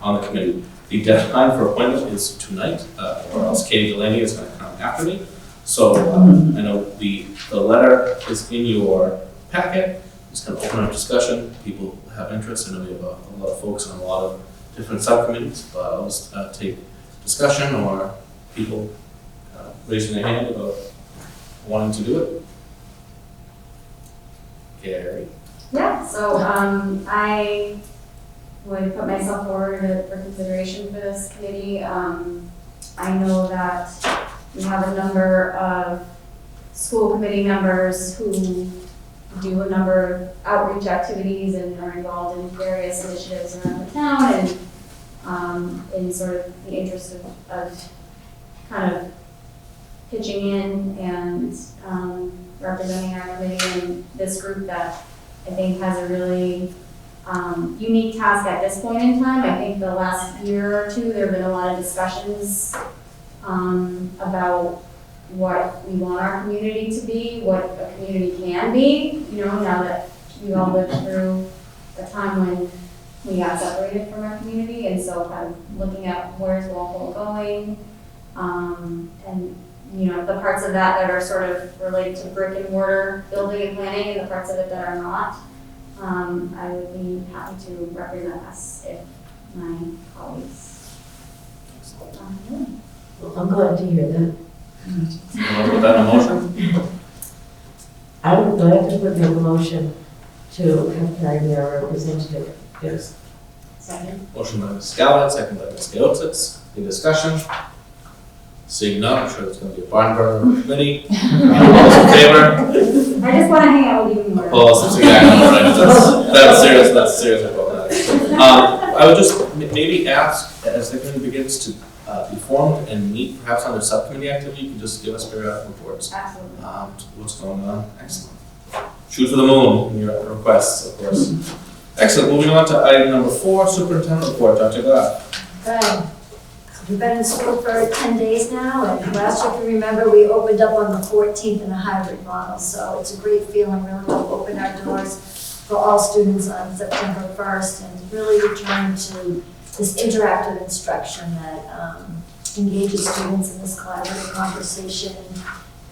B: the committee. The deadline for appointment is tonight, or else Katie Delaney is going to come after me. So I know the letter is in your packet. It's going to open up discussion. People have interest. I know we have a lot of folks on a lot of different subcommittees, but I'll just take discussion or people raising their hand about wanting to do it. Gary.
J: Yeah, so I would put myself forward for consideration for this committee. I know that we have a number of school committee members who do a number of outreach activities and are involved in various initiatives around the town and in sort of the interest of kind of pitching in and representing our committee and this group that I think has a really unique task at this point in time. I think the last year or two, there have been a lot of discussions about what we want our community to be, what a community can be, you know, now that we all lived through a time when we got separated from our community, and so kind of looking at where's Waffle going, and you know, the parts of that are sort of related to brick and mortar building and planning, and the parts of it that are not. I would be happy to represent us if my colleagues.
L: Well, I'm glad to hear that.
B: You want to put that in a motion?
L: I would like to put in a motion to have Carrie be our representative. Yes.
J: Second.
B: Motion by Ms. Galvin, second by Ms. Gaotitz. Any discussion? Seeing none, I'm sure it's going to be a barn burner committee. All those in favor?
J: I just want to hang out with you more.
B: Opposed? That's exactly right. That's serious. That's serious about that. I would just maybe ask, as the committee begins to be formed and meet, perhaps on their subcommittee activity, you can just give us periodic reports.
J: Absolutely.
B: What's going on? Excellent. Shoot for the moon in your requests, of course. Excellent. Moving on to item number 4, superintendent report. Dr. Goff.
E: Good. We've been in school for 10 days now, and last year, if you remember, we opened up on the 14th in a hybrid model, so it's a great feeling, really, to open our doors for all students on September 1st, and really return to this interactive instruction that engages students in this collaborative conversation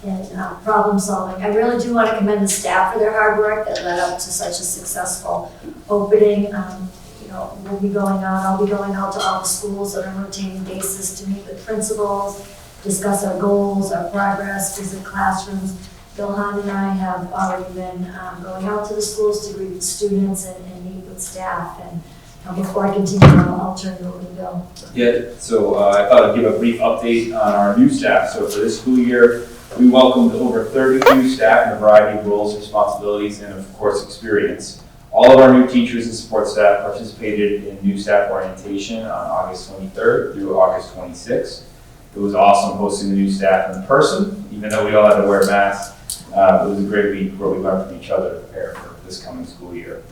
E: and problem solving. I really do want to commend the staff for their hard work that led up to such a successful opening. You know, I'll be going out to all the schools on a rotating basis to meet with principals, discuss our goals, our progress, visit classrooms. Bill Hahn and I have already been going out to the schools to greet with students and meet with staff. And before I continue, I'll turn it over to Bill.
U: Yeah, so I thought I'd give a brief update on our new staff. So for this school year, we welcomed over 30 new staff in a variety of roles, responsibilities, and of course, experience. All of our new teachers and support staff participated in new staff orientation on August 23rd through August 26th. It was awesome hosting the new staff in person, even though we all had to wear masks. It was a great week where we learned from each other to prepare for this coming school year.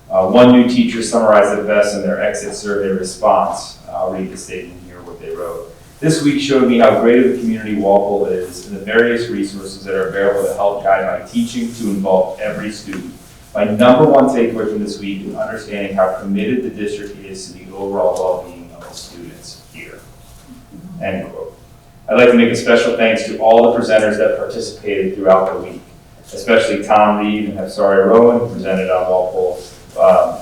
U: One new teacher summarized it best in their exit survey response. I'll read the statement here, what they wrote. This week showed me how great of a community Waffle is and the various resources that are available to help guide my teaching to involve every student. My number one takeaway from this week is understanding how committed the district is to the overall well-being of the students here. End quote. I'd like to make a special thanks to all the presenters that participated throughout the week, especially Tom Reeves and Hafsari Rowan, who presented on Waffle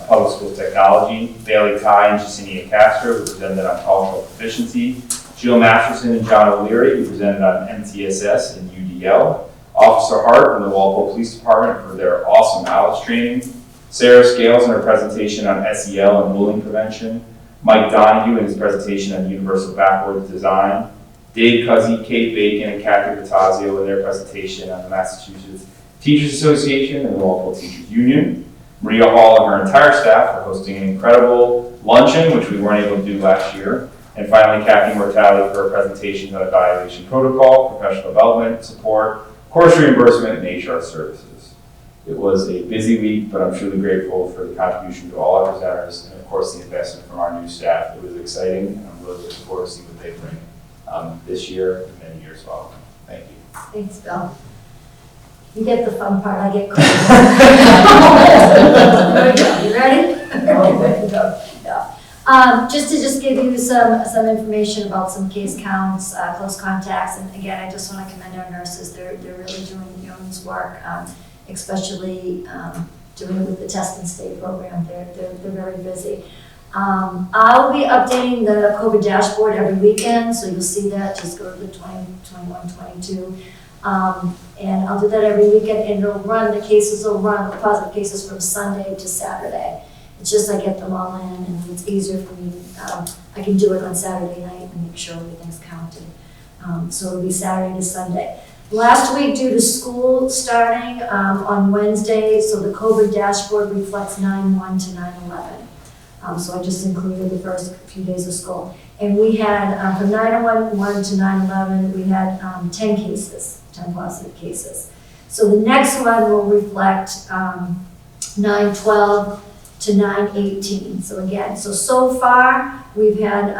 U: Public School Technology, Bailey Ty and Jacinia Castro, who presented on cultural proficiency, Jill Masterson and John O'Leary, who presented on MTSS and UDL, Officer Hart from the Walpole Police Department for their awesome ALICE training, Sarah Scales in her presentation on SEL and bullying prevention, Mike Donahue in his presentation on universal backwards design, Dave Cuzzy, Kate Bacon, and Kathy Vitazio in their presentation on the Massachusetts Teachers Association and the Walpole Teachers Union, Maria Hall and her entire staff for hosting an incredible luncheon, which we weren't able to do last year, and finally Kathy Mortali for her presentation on evaluation protocol, professional development, support, course reimbursement, and HR services. It was a busy week, but I'm truly grateful for the contribution to all our presenters and of course the investment from our new staff. It was exciting, and I'm really looking forward to see what they bring this year and many years following. Thank you.
E: Thanks, Bill. You get the fun part, I get cold. You ready? Just to give you some information about some case counts, close contacts, and again, I just want to commend our nurses. They're really doing yeoman's work, especially doing it with the test and stay program. They're very busy. I'll be updating the COVID dashboard every weekend, so you'll see that. Just go to the 2021, 22. And I'll do that every weekend, and it'll run, the positive cases from Sunday to Saturday. It's just I get them all in, and it's easier for me. I can do it on Saturday night and make sure everything's counted. So it'll be Saturday to Sunday. Last week, due to school starting on Wednesday, so the COVID dashboard reflects 9/1 to 9/11. So I just included the first few days of school. And we had, from 9/1 to 9/11, we had 10 cases, 10 positive cases. So the next one will reflect 9/12 to 9/18. So again, so far, we've had,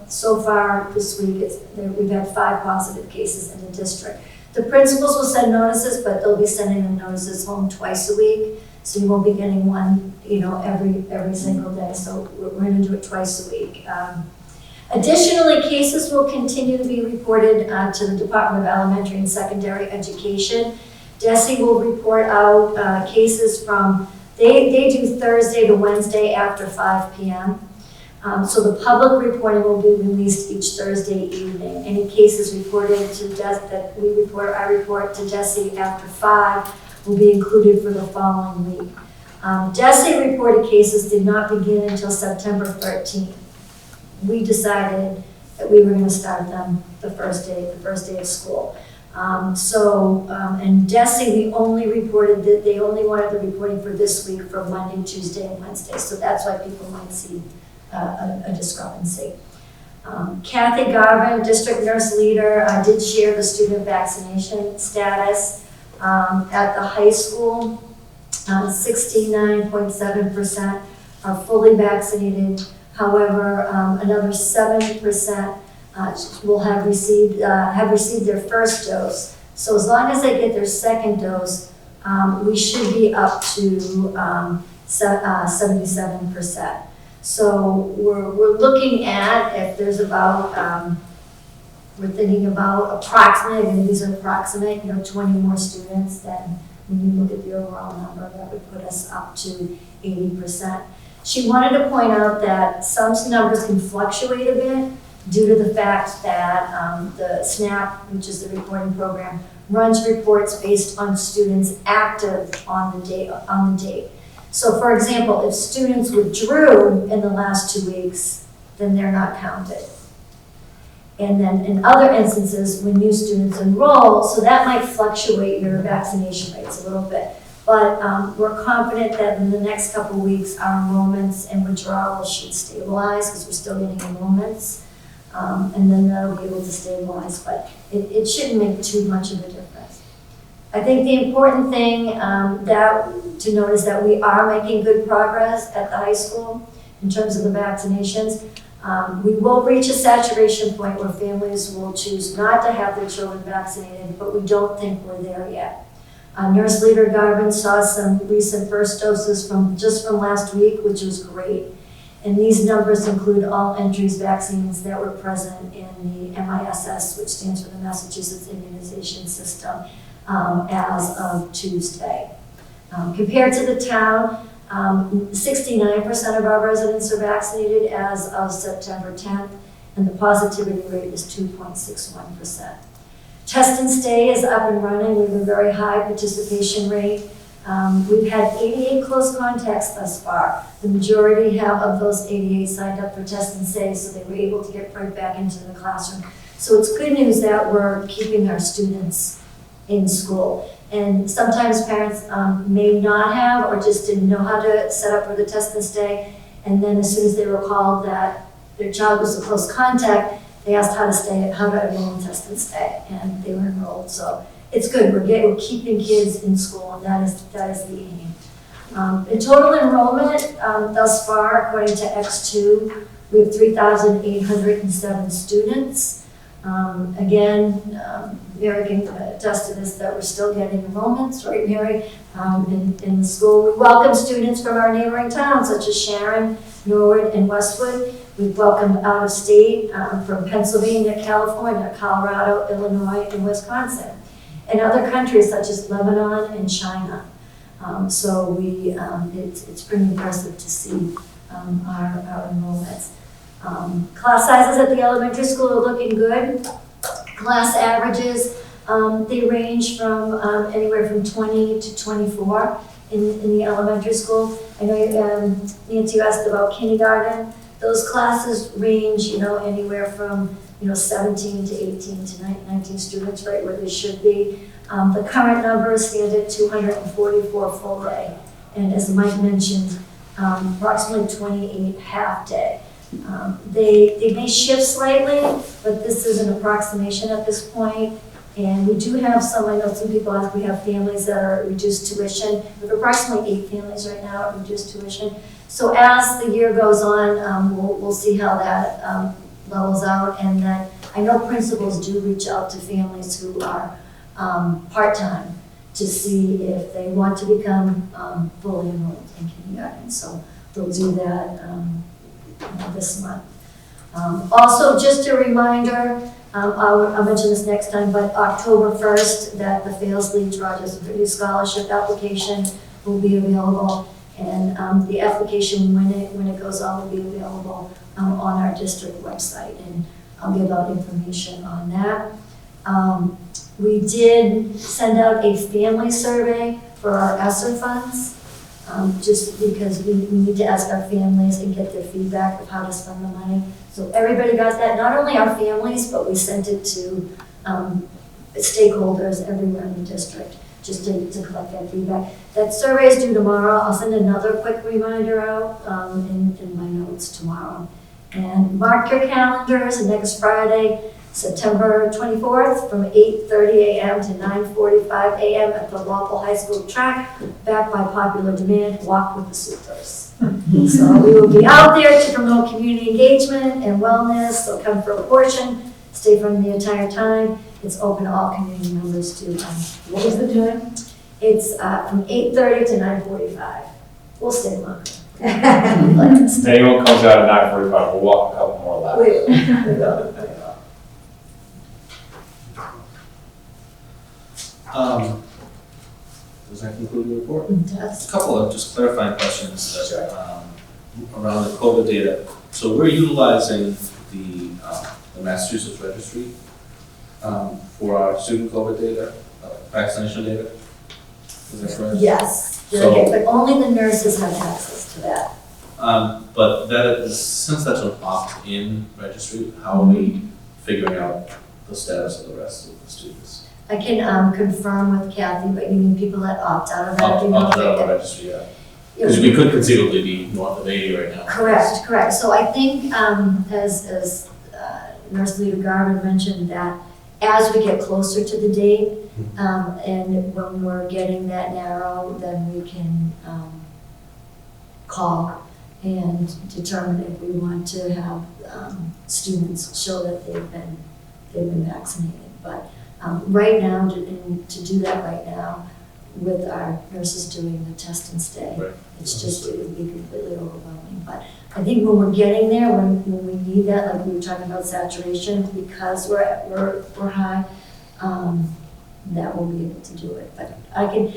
E: so far this week, we've had 5 positive cases in the district. The principals will send notices, but they'll be sending the notices home twice a week. So you won't be getting one, every single day. So we're going to do it twice a week. Additionally, cases will continue to be reported to the Department of Elementary and Secondary Education. DESE will report out cases from, they do Thursday to Wednesday after 5 p.m. So the public reporting will be released each Thursday evening. Any cases reported to I report to DESE after 5 will be included for the following week. DESE reported cases did not begin until September 13th. We decided that we were going to start them the first day of school. And DESE, we only reported that they only wanted the reporting for this week for Monday, Tuesday, and Wednesday. So that's why people might see a discrepancy. Kathy Garvin, district nurse leader, did share the student vaccination status. At the high school, 69.7% are fully vaccinated. However, another 7% will have received their first dose. So as long as they get their second dose, we should be up to 77%. So we're looking at if there's about. We're thinking about approximate, and these are approximate, 20 more students. Then when you look at the overall number, that would put us up to 80%. She wanted to point out that some numbers can fluctuate a bit due to the fact that the SNAP, which is the reporting program, runs reports based on students active on the date. So for example, if students withdrew in the last 2 weeks, then they're not counted. And then in other instances, when new students enroll, so that might fluctuate your vaccination rates a little bit. But we're confident that in the next couple of weeks, our enrollments and withdrawals should stabilize because we're still getting enrollments. And then that'll be able to stabilize, but it shouldn't make too much of a difference. I think the important thing to note is that we are making good progress at the high school in terms of the vaccinations. We will reach a saturation point where families will choose not to have their children vaccinated, but we don't think we're there yet. Nurse Leader Garvin saw some recent first doses from last week, which was great. And these numbers include all entries vaccines that were present in the MISS, which stands for the Massachusetts Immunization System, as of Tuesday. Compared to the town, 69% of our residents are vaccinated as of September 10th, and the positivity rate is 2.61%. Test and stay is up and running. We have a very high participation rate. We've had 88 close contacts thus far. The majority of those 88 signed up for test and stay, so they were able to get right back into the classroom. So it's good news that we're keeping our students in school. And sometimes parents may not have or just didn't know how to set up for the test and stay. And then as soon as they were called that their child was a close contact, they asked how to enroll in test and stay, and they were enrolled. So it's good. We're keeping kids in school, and that is the aim. In total enrollment thus far, according to X2, we have 3,807 students. Again, Mary can attest to this, that we're still getting enrollments, right, Mary, in the school. We welcome students from our neighboring towns, such as Sharon, Norwood, and Westwood. We've welcomed out of state from Pennsylvania, California, Colorado, Illinois, and Wisconsin, and other countries such as Lebanon and China. So it's pretty impressive to see our enrollments. Class sizes at the elementary school are looking good. Class averages, they range from anywhere from 20 to 24 in the elementary school. I know Nancy, you asked about kindergarten. Those classes range, anywhere from 17 to 18 to 19 students, right where they should be. The current numbers stand at 244 full day, and as Mike mentioned, approximately 28 half day. They may shift slightly, but this is an approximation at this point. And we do have I know some people ask, we have families that are at reduced tuition. We have approximately 8 families right now at reduced tuition. So as the year goes on, we'll see how that levels out. And then I know principals do reach out to families who are part-time to see if they want to become fully enrolled in kindergarten. So they'll do that this month. Also, just a reminder, I'll mention this next time, but October 1st, that the Fales Leeds Rogers and Brady Scholarship application will be available. And the application, when it goes on, will be available on our district website. And I'll give out information on that. We did send out a family survey for our ESSER funds. Just because we need to ask our families and get their feedback of how to spend the money. So everybody got that, not only our families, but we sent it to stakeholders everywhere in the district, just to collect that feedback. That survey is due tomorrow. I'll send another quick reminder out in my notes tomorrow. And mark your calendars, next Friday, September 24th, from 8:30 a.m. to 9:45 a.m. at the Waffle High School track, backed by popular demand, Walk with the Supers. So we will be out there to promote community engagement and wellness, so come for a portion, stay from the entire time. It's open to all community members too. What was the time? It's from 8:30 to 9:45. We'll stay longer.
U: If anyone comes out at 9:45, we'll walk a couple more laps.
E: We will.
B: Does that conclude the report?
E: It does.
B: A couple of just clarifying questions that, around the COVID data. So we're utilizing the Massachusetts registry for our student COVID data, vaccination data. Is that correct?
E: Yes, but only the nurses have access to that.
B: But since that's an opt-in registry, how are we figuring out the status of the rest of the students?
E: I can confirm with Kathy, but you mean people that opt out of that?
B: Opt out of the registry, yeah. Because we could conceivably be north of 80 right now.
E: Correct. So I think, as Nurse Leader Garvin mentioned, that as we get closer to the date, and when we're getting that narrow, then we can call and determine if we want to have students show that they've been vaccinated. But right now, to do that right now, with our nurses doing the test and stay,
B: Right.
E: it's just, it would be completely overwhelming. But I think when we're getting there, when we need that, like we were talking about saturation, because we're high, that we'll be able to do it. But I can,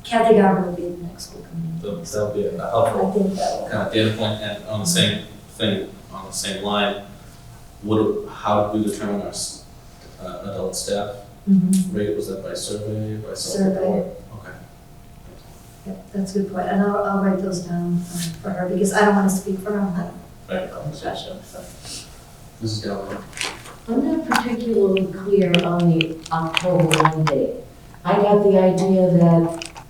E: Kathy Garber will be the next school committee.
B: That'll be a
E: I
B: helpful
E: think that will.
B: kind of data point, and on the same thing, on the same line, how do we determine our adult staff rate? Was that by survey, by self-report? Okay.
E: Yep, that's a good point, and I'll write those down for her, because I don't want to speak for her, I'm not a medical professional, so.
B: Mrs. Gallagher.
L: I'm not particularly clear on the October 1 date. I got the idea that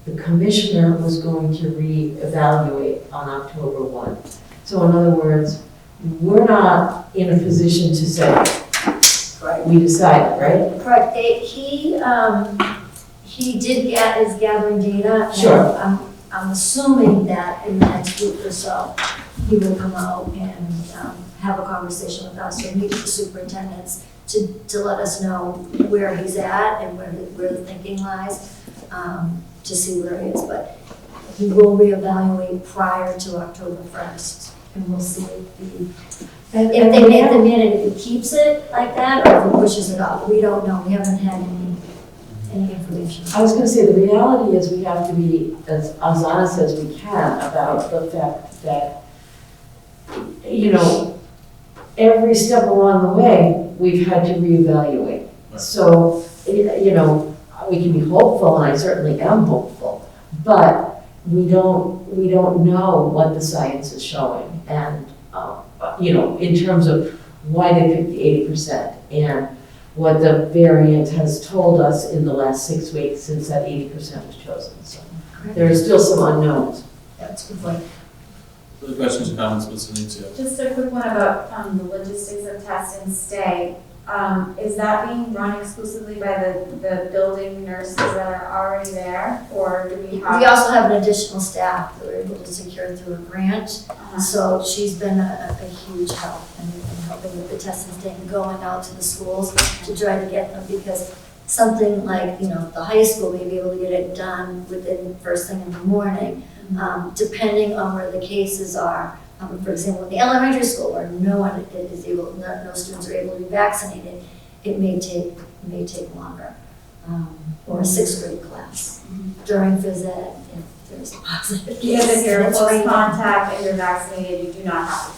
L: the commissioner was going to reevaluate on October 1. So in other words, we're not in a position to say, we decided, right?
E: Correct, he is gathering data.
L: Sure.
E: And I'm assuming that in the next week or so, he will come out and have a conversation with us, or meet with the superintendents to let us know where he's at and where the thinking lies, to see where he is. But he will reevaluate prior to October 1st, and we'll see if they make the minute, if he keeps it like that, or if he pushes it up. We don't know, we haven't had any information.
L: I was gonna say, the reality is we have to be as honest as we can about the fact that, you know, every step along the way, we've had to reevaluate.
B: Right.
L: So, you know, we can be hopeful, and I certainly am hopeful, but we don't know what the science is showing. And, you know, in terms of why they picked the 80% and what the variant has told us in the last 6 weeks since that 80% was chosen. So there are still some unknowns.
E: That's a good point.
B: Other questions or comments, Ms. Anizio?
J: Just a quick one about the logistics of test and stay. Is that being run exclusively by the building nurses that are already there, or do we have?
E: We also have an additional staff that we're able to secure through a grant. So she's been a huge help in helping with the test and stay and going out to the schools to try to get them, because something like, you know, the high school may be able to get it done within first thing in the morning, depending on where the cases are. For example, in the elementary school where no students are able to be vaccinated, it may take longer. Or a 6th grade class during phys ed, if there's a positive case.
J: Even if you're
E: it's
J: close
E: right
J: contact and you're vaccinated, you do not have to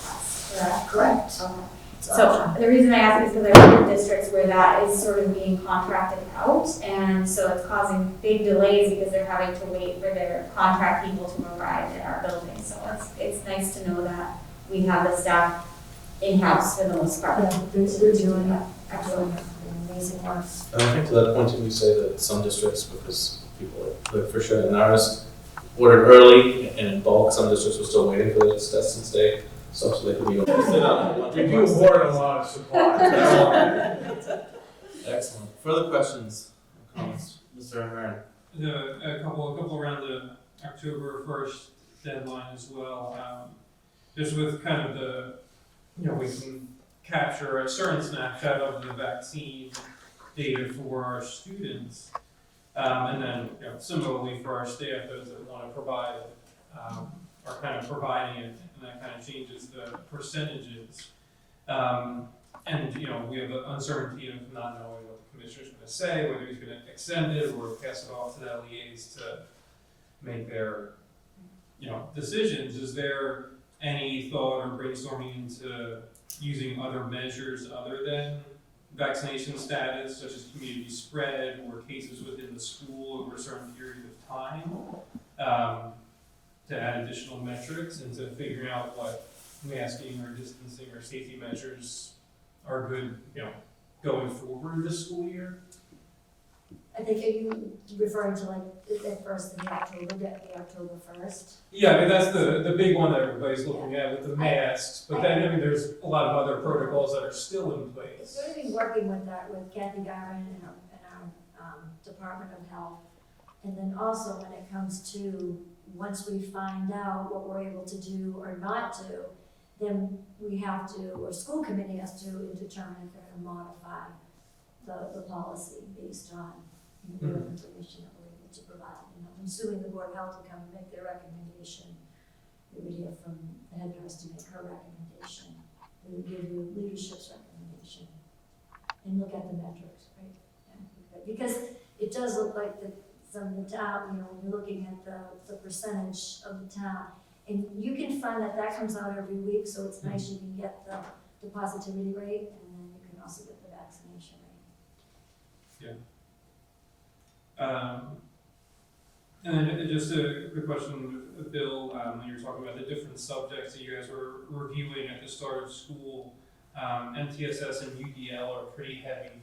J: test, correct?
E: Correct.
J: Okay. So the reason I ask is because I've been in districts where that is sort of being contracted out, and so it's causing big delays because they're having to wait for their contract people to arrive in our building. So it's nice to know that we have the staff in-house for the most part.
E: Yeah, they're doing it. Excellent. Amazing work.
B: And I think to that point, we say that some districts, because people like for sure in ours, ordered early and in bulk, some districts were still waiting for this test and stay. So they could be on.
R: We do hoard a lot of supplies.
B: Excellent. Further questions, comments, Mr. Aaron?
K: A couple around the October 1st deadline as well. Just with kind of the, you know, we can capture a certain snapshot of the vaccine data for our students, and then, you know, similarly for our staff, those that want to provide it, are kind of providing it, and that kind of changes the percentages. And, you know, we have the uncertainty of not knowing what the commissioner's going to say, whether he's going to extend it or pass it off to the LEAs to make their, you know, decisions. Is there any thought or brainstorming into using other measures other than vaccination status, such as community spread or cases within the school over a certain period of time, to add additional metrics into figuring out what masking or distancing or safety measures are good, you know, going forward this school year?
E: I think, are you referring to like at first in the October 1st?
K: Yeah, I mean, that's the big one that everybody's looking at with the masks, but then, I mean, there's a lot of other protocols that are still in place.
E: We're going to be working with Kathy Garren and our Department of Health. And then also when it comes to once we find out what we're able to do or not do, then we have to, or school committee has to determine if they're gonna modify the policy based on the information that we're able to provide. You know, assuming the Board of Health will come and make their recommendation, we would hear from the head nurse to make her recommendation. We would give you leadership's recommendation and look at the metrics, right? Yeah. Because it does look like that some of the town, you know, when you're looking at the percentage of the town, and you can find that comes out every week, so it's nice you can get the positivity rate, and then you can also get the vaccination rate.
K: Yeah. And then just a quick question with Bill, when you're talking about the different subjects that you guys were reviewing at the start of school, MTSS and UDL are pretty heavy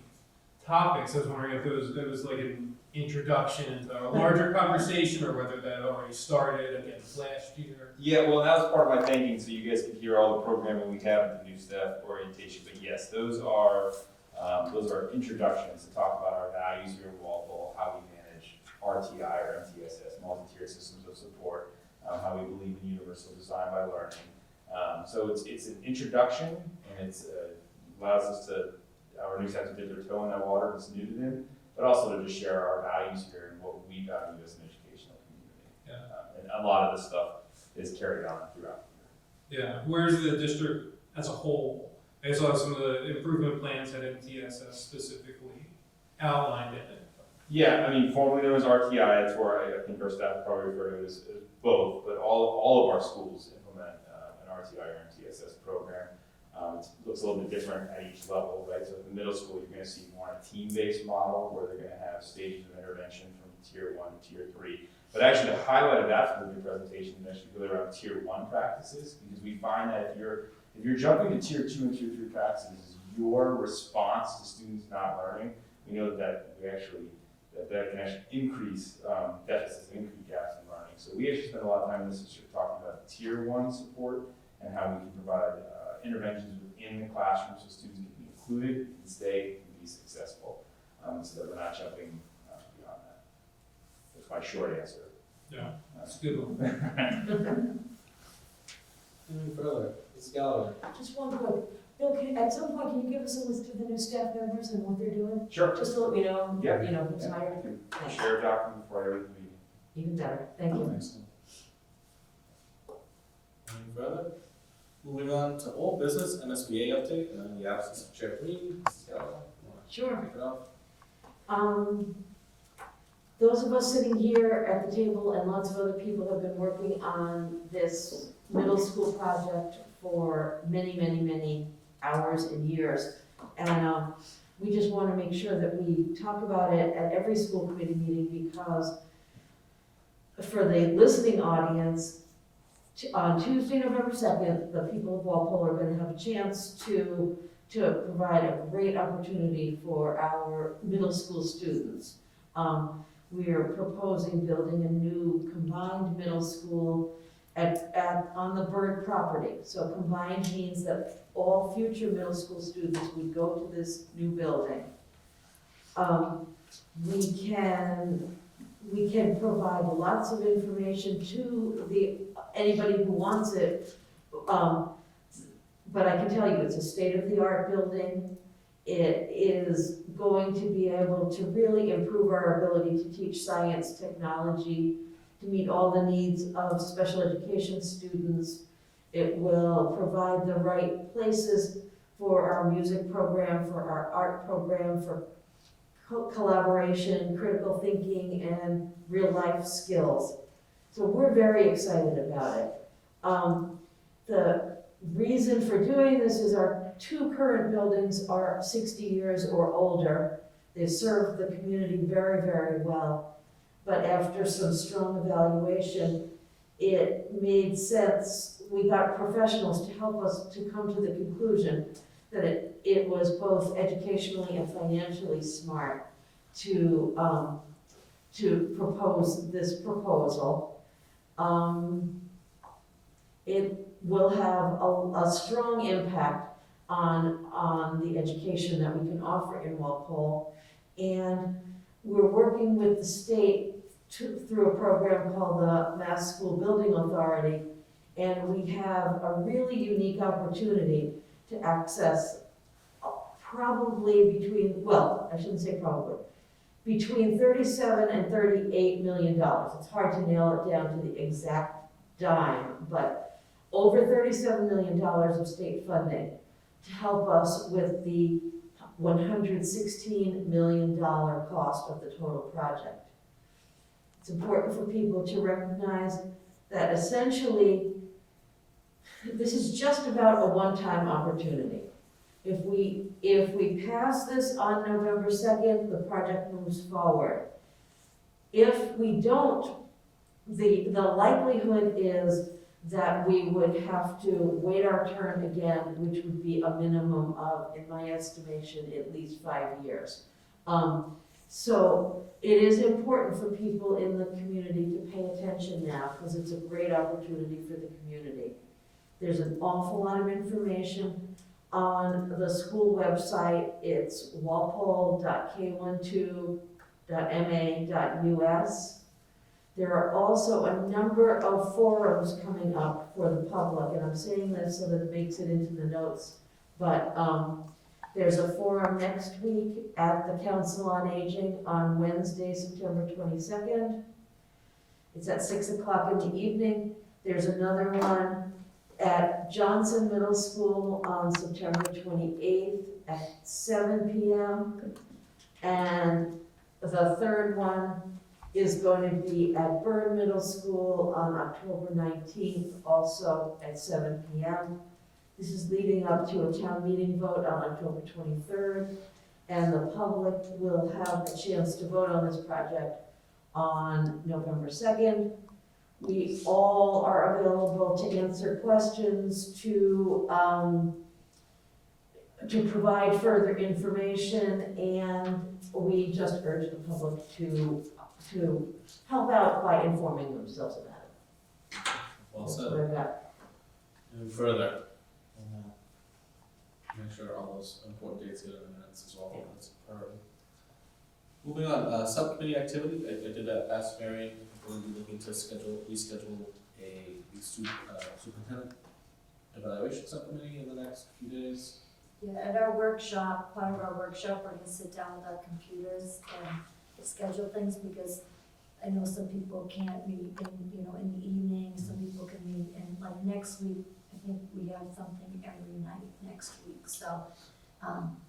K: topics. I was wondering if it was like an introduction into a larger conversation, or whether that already started again last year.
U: Yeah, well, that was part of my thinking, so you guys could hear all the programming we have at the new staff orientation. But yes, those are introductions to talk about our values here in Walpole, how we manage RTI or MTSS, multi-tiered systems of support, how we believe in universal design by learning. So it's an introduction, and it allows us to, our new staff to dip their toe in that water that's new to them, but also to just share our values here and what we value as an educational community.
K: Yeah.
U: And a lot of this stuff is carried on throughout the year.
K: Yeah, where's the district as a whole? I saw some of the improvement plans at MTSS specifically outlined in it.
U: Yeah, I mean, formerly there was RTI, that's where I think our staff probably refer to it as both, but all of our schools implement an RTI or MTSS program. It looks a little bit different at each level, right? So at the middle school, you're going to see more a team-based model where they're going to have stages of intervention from tier 1 to tier 3. But actually, the highlight of that for the presentation is actually really around tier 1 practices, because we find that if you're jumping to tier 2 and tier 3 practices, your response to students not learning, we know that that can actually increase deficits and increase gaps in learning. So we actually spend a lot of time in this district talking about tier 1 support and how we can provide interventions within the classroom so students can be included and stay and be successful, so that we're not jumping beyond that. That's my short answer.
K: Yeah, that's a good one.
F: Any further? Ms. Gallagher?
L: Just one quick, Bill, at some point, can you give us a list of the new staff members and what they're doing?
U: Sure.
L: Just to let me know,
U: Yeah.
L: you know, who's hired.
U: I'll share a document before I leave the meeting.
L: Even better, thank you.
F: Excellent. Any further? Moving on to old business, MSBA update, and in the absence of Chair Green, Mrs. Gallagher.
L: Sure.
F: Kick it off.
L: Those of us sitting here at the table and lots of other people have been working on this middle school project for many, many, many hours and years. And we just want to make sure that we talk about it at every school committee meeting, because for the listening audience, on Tuesday, November 2nd, the people of Walpole are going to have a chance to provide a great opportunity for our middle school students. We are proposing building a new combined middle school on the Bird property. So combined means that all future middle school students would go to this new building. We can provide lots of information to anybody who wants it. But I can tell you, it's a state-of-the-art building. It is going to be able to really improve our ability to teach science, technology, to meet all the needs of special education students. It will provide the right places for our music program, for our art program, for collaboration, critical thinking, and real-life skills. So we're very excited about it. The reason for doing this is our two current buildings are 60 years or older. They serve the community very, very well. But after some strong evaluation, it made sense. We got professionals to help us to come to the conclusion that it was both educationally and financially smart to propose this proposal. It will have a strong impact on the education that we can offer in Walpole. And we're working with the state through a program called the Mass School Building Authority, and we have a really unique opportunity to access probably between, well, I shouldn't say probably, between 37 and 38 million dollars. It's hard to nail it down to the exact dime, but over 37 million dollars of state funding to help us with the $116 million cost of the total project. It's important for people to recognize that essentially this is just about a one-time opportunity. If we pass this on November 2nd, the project moves forward. If we don't, the likelihood is that we would have to wait our turn again, which would be a minimum of, in my estimation, at least 5 years. So it is important for people in the community to pay attention now, because it's a great opportunity for the community. There's an awful lot of information on the school website. It's walpole.k12.ma.us. There are also a number of forums coming up for the public, and I'm saying this so that it makes it into the notes, but there's a forum next week at the Council on Aging on Wednesday, September 22nd. It's at 6 o'clock in the evening. There's another one at Johnson Middle School on September 28th at 7 p.m. And the third one is going to be at Byrd Middle School on October 19th, also at 7 p.m. This is leading up to a town meeting vote on October 23rd, and the public will have a chance to vote on this project on November 2nd. We all are available to answer questions, to provide further information, and we just urge the public to help out by informing themselves about it.
B: Well
L: That's
B: said.
L: what I've got.
B: And further, make sure all those important dates get in the minutes as well. That's a priority. Moving on, subcommittee activity. I did ask Mary if we're going to be looking to reschedule a superintendent evaluation subcommittee in the next few days.
E: Yeah, at our workshop, part of our workshop, we're gonna sit down with our computers and schedule things, because I know some people can't meet in the evening, some people can meet, and like next week, I think we have something every night next week, so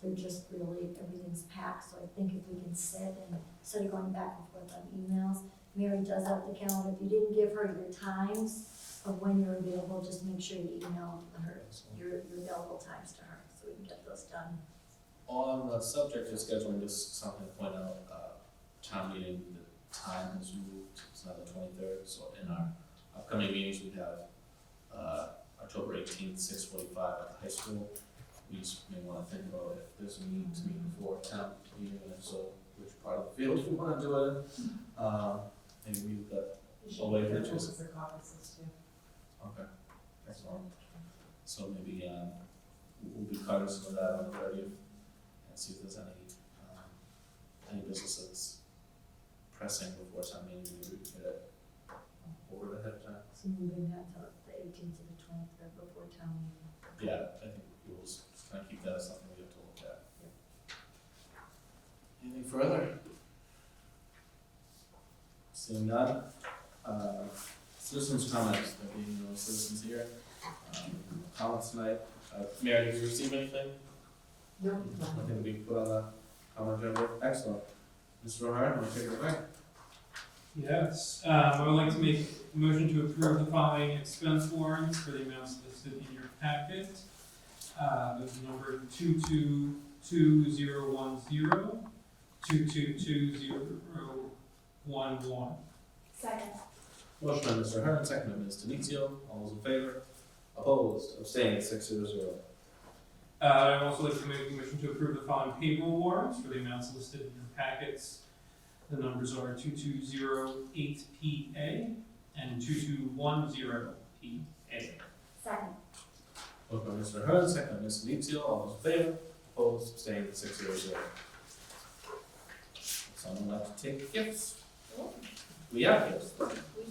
E: they're just really, everything's packed, so I think if we can sit and instead of going back and forth on emails, Mary does have the calendar. If you didn't give her your times of when you're available, just make sure you email her your available times to her, so we can get those done.
B: On the subject of scheduling, just something to point out, town meeting, the time has moved, it's now the 23rd, so in our upcoming meetings, we have October 18th, 6:45 at the high school. We just may want to think about if there's a need to meet before town meeting, and if so, which part of the field we want to do it in. Maybe we've got a way to choose.
H: For conferences too.
B: Okay, excellent. So maybe we'll be cognizant of that on the 30th and see if there's any business that's pressing before town meeting. Maybe we can get it over ahead of time.
E: So moving that to the 18th to the 23rd before town meeting.
B: Yeah, I think we'll just kind of keep that as something we have to look at. Anything further? Seeing none. Citizens' comments. There being no citizens here. Comments tonight. Mary, did you receive anything?
L: No.
B: Nothing to be put on the comment agenda. Excellent. Mr. O'Hara, want to take it away?
K: Yes, I would like to make a motion to approve the following expense warrants for the amounts listed in your packet. There's number 222010, 222011.
J: Second.
B: Motion by Mr. O'Hara, second by Ms. Denizio. All those in favor? Opposed? Abstained? 600.
K: I'd also like to make a motion to approve the following payroll warrants for the amounts listed in your packets. The numbers are 2208PA and 2210PA.
J: Second.
B: Motion by Mr. O'Hara, second by Ms. Denizio. All those in favor? Opposed? Abstained? 600. Someone like to take gifts? We have gifts.
J: We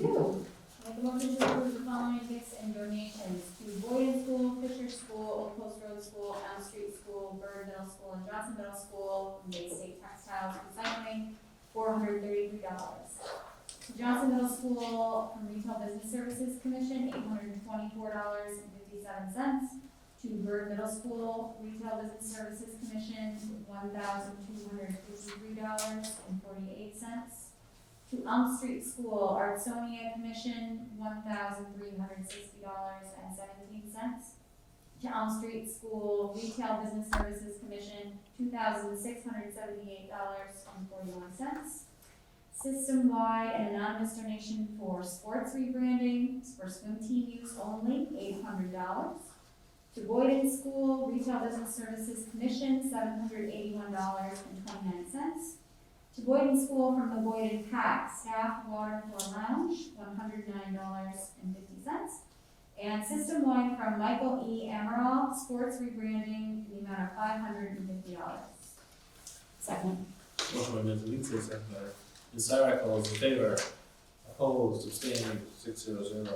J: do. Make a motion to approve the following gifts and donations to Boyden School, Fisher School, Old Post Road School, Elm Street School, Bird Middle School, and Johnson Middle School, and Bay State Textiles Recycling, $433. To Johnson Middle School from Retail Business Services Commission, $824.57. To Bird Middle School Retail Business Services Commission, $1,253.48. To Elm Street School Artsonia Commission, $1,360.17. To Elm Street School Retail Business Services Commission, $2,678.41. System-wide and anonymous donation for sports rebranding for swim team use only, $800. To Boyden School Retail Business Services Commission, $781.29. To Boyden School from the Boyden PAC Staff Water for Lounge, $109.50. And system-wide from Michael E. Amaral, sports rebranding, the amount of $550.
Q: Second.
B: Motion by Ms. Leedsay, second by Ms. Sarek. All those in favor? Opposed, abstaining, 600.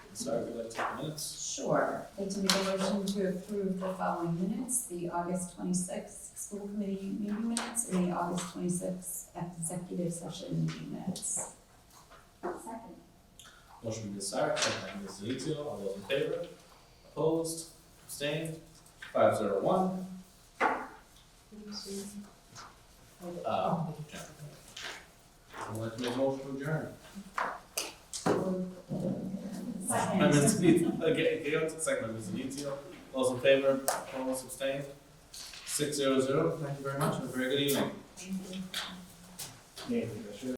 B: Ms. Sarek, would you like to take the minutes?
Q: Sure. I'd like to make a motion to approve the following minutes, the August 26th school committee meeting minutes and the August 26th executive session meeting minutes.
J: Second.
B: Motion by Ms. Sarek, second by Ms. Leedsay. All those in favor? Opposed, abstained, 501. I'd like to make a motion to adjourn.
Q: Second.
B: By Ms. Gale, second by Ms. Leedsay. All those in favor? Opposed, abstained, 600. Thank you very much. Have a very good evening.
Q: Thank you.
S: Nathan, sure.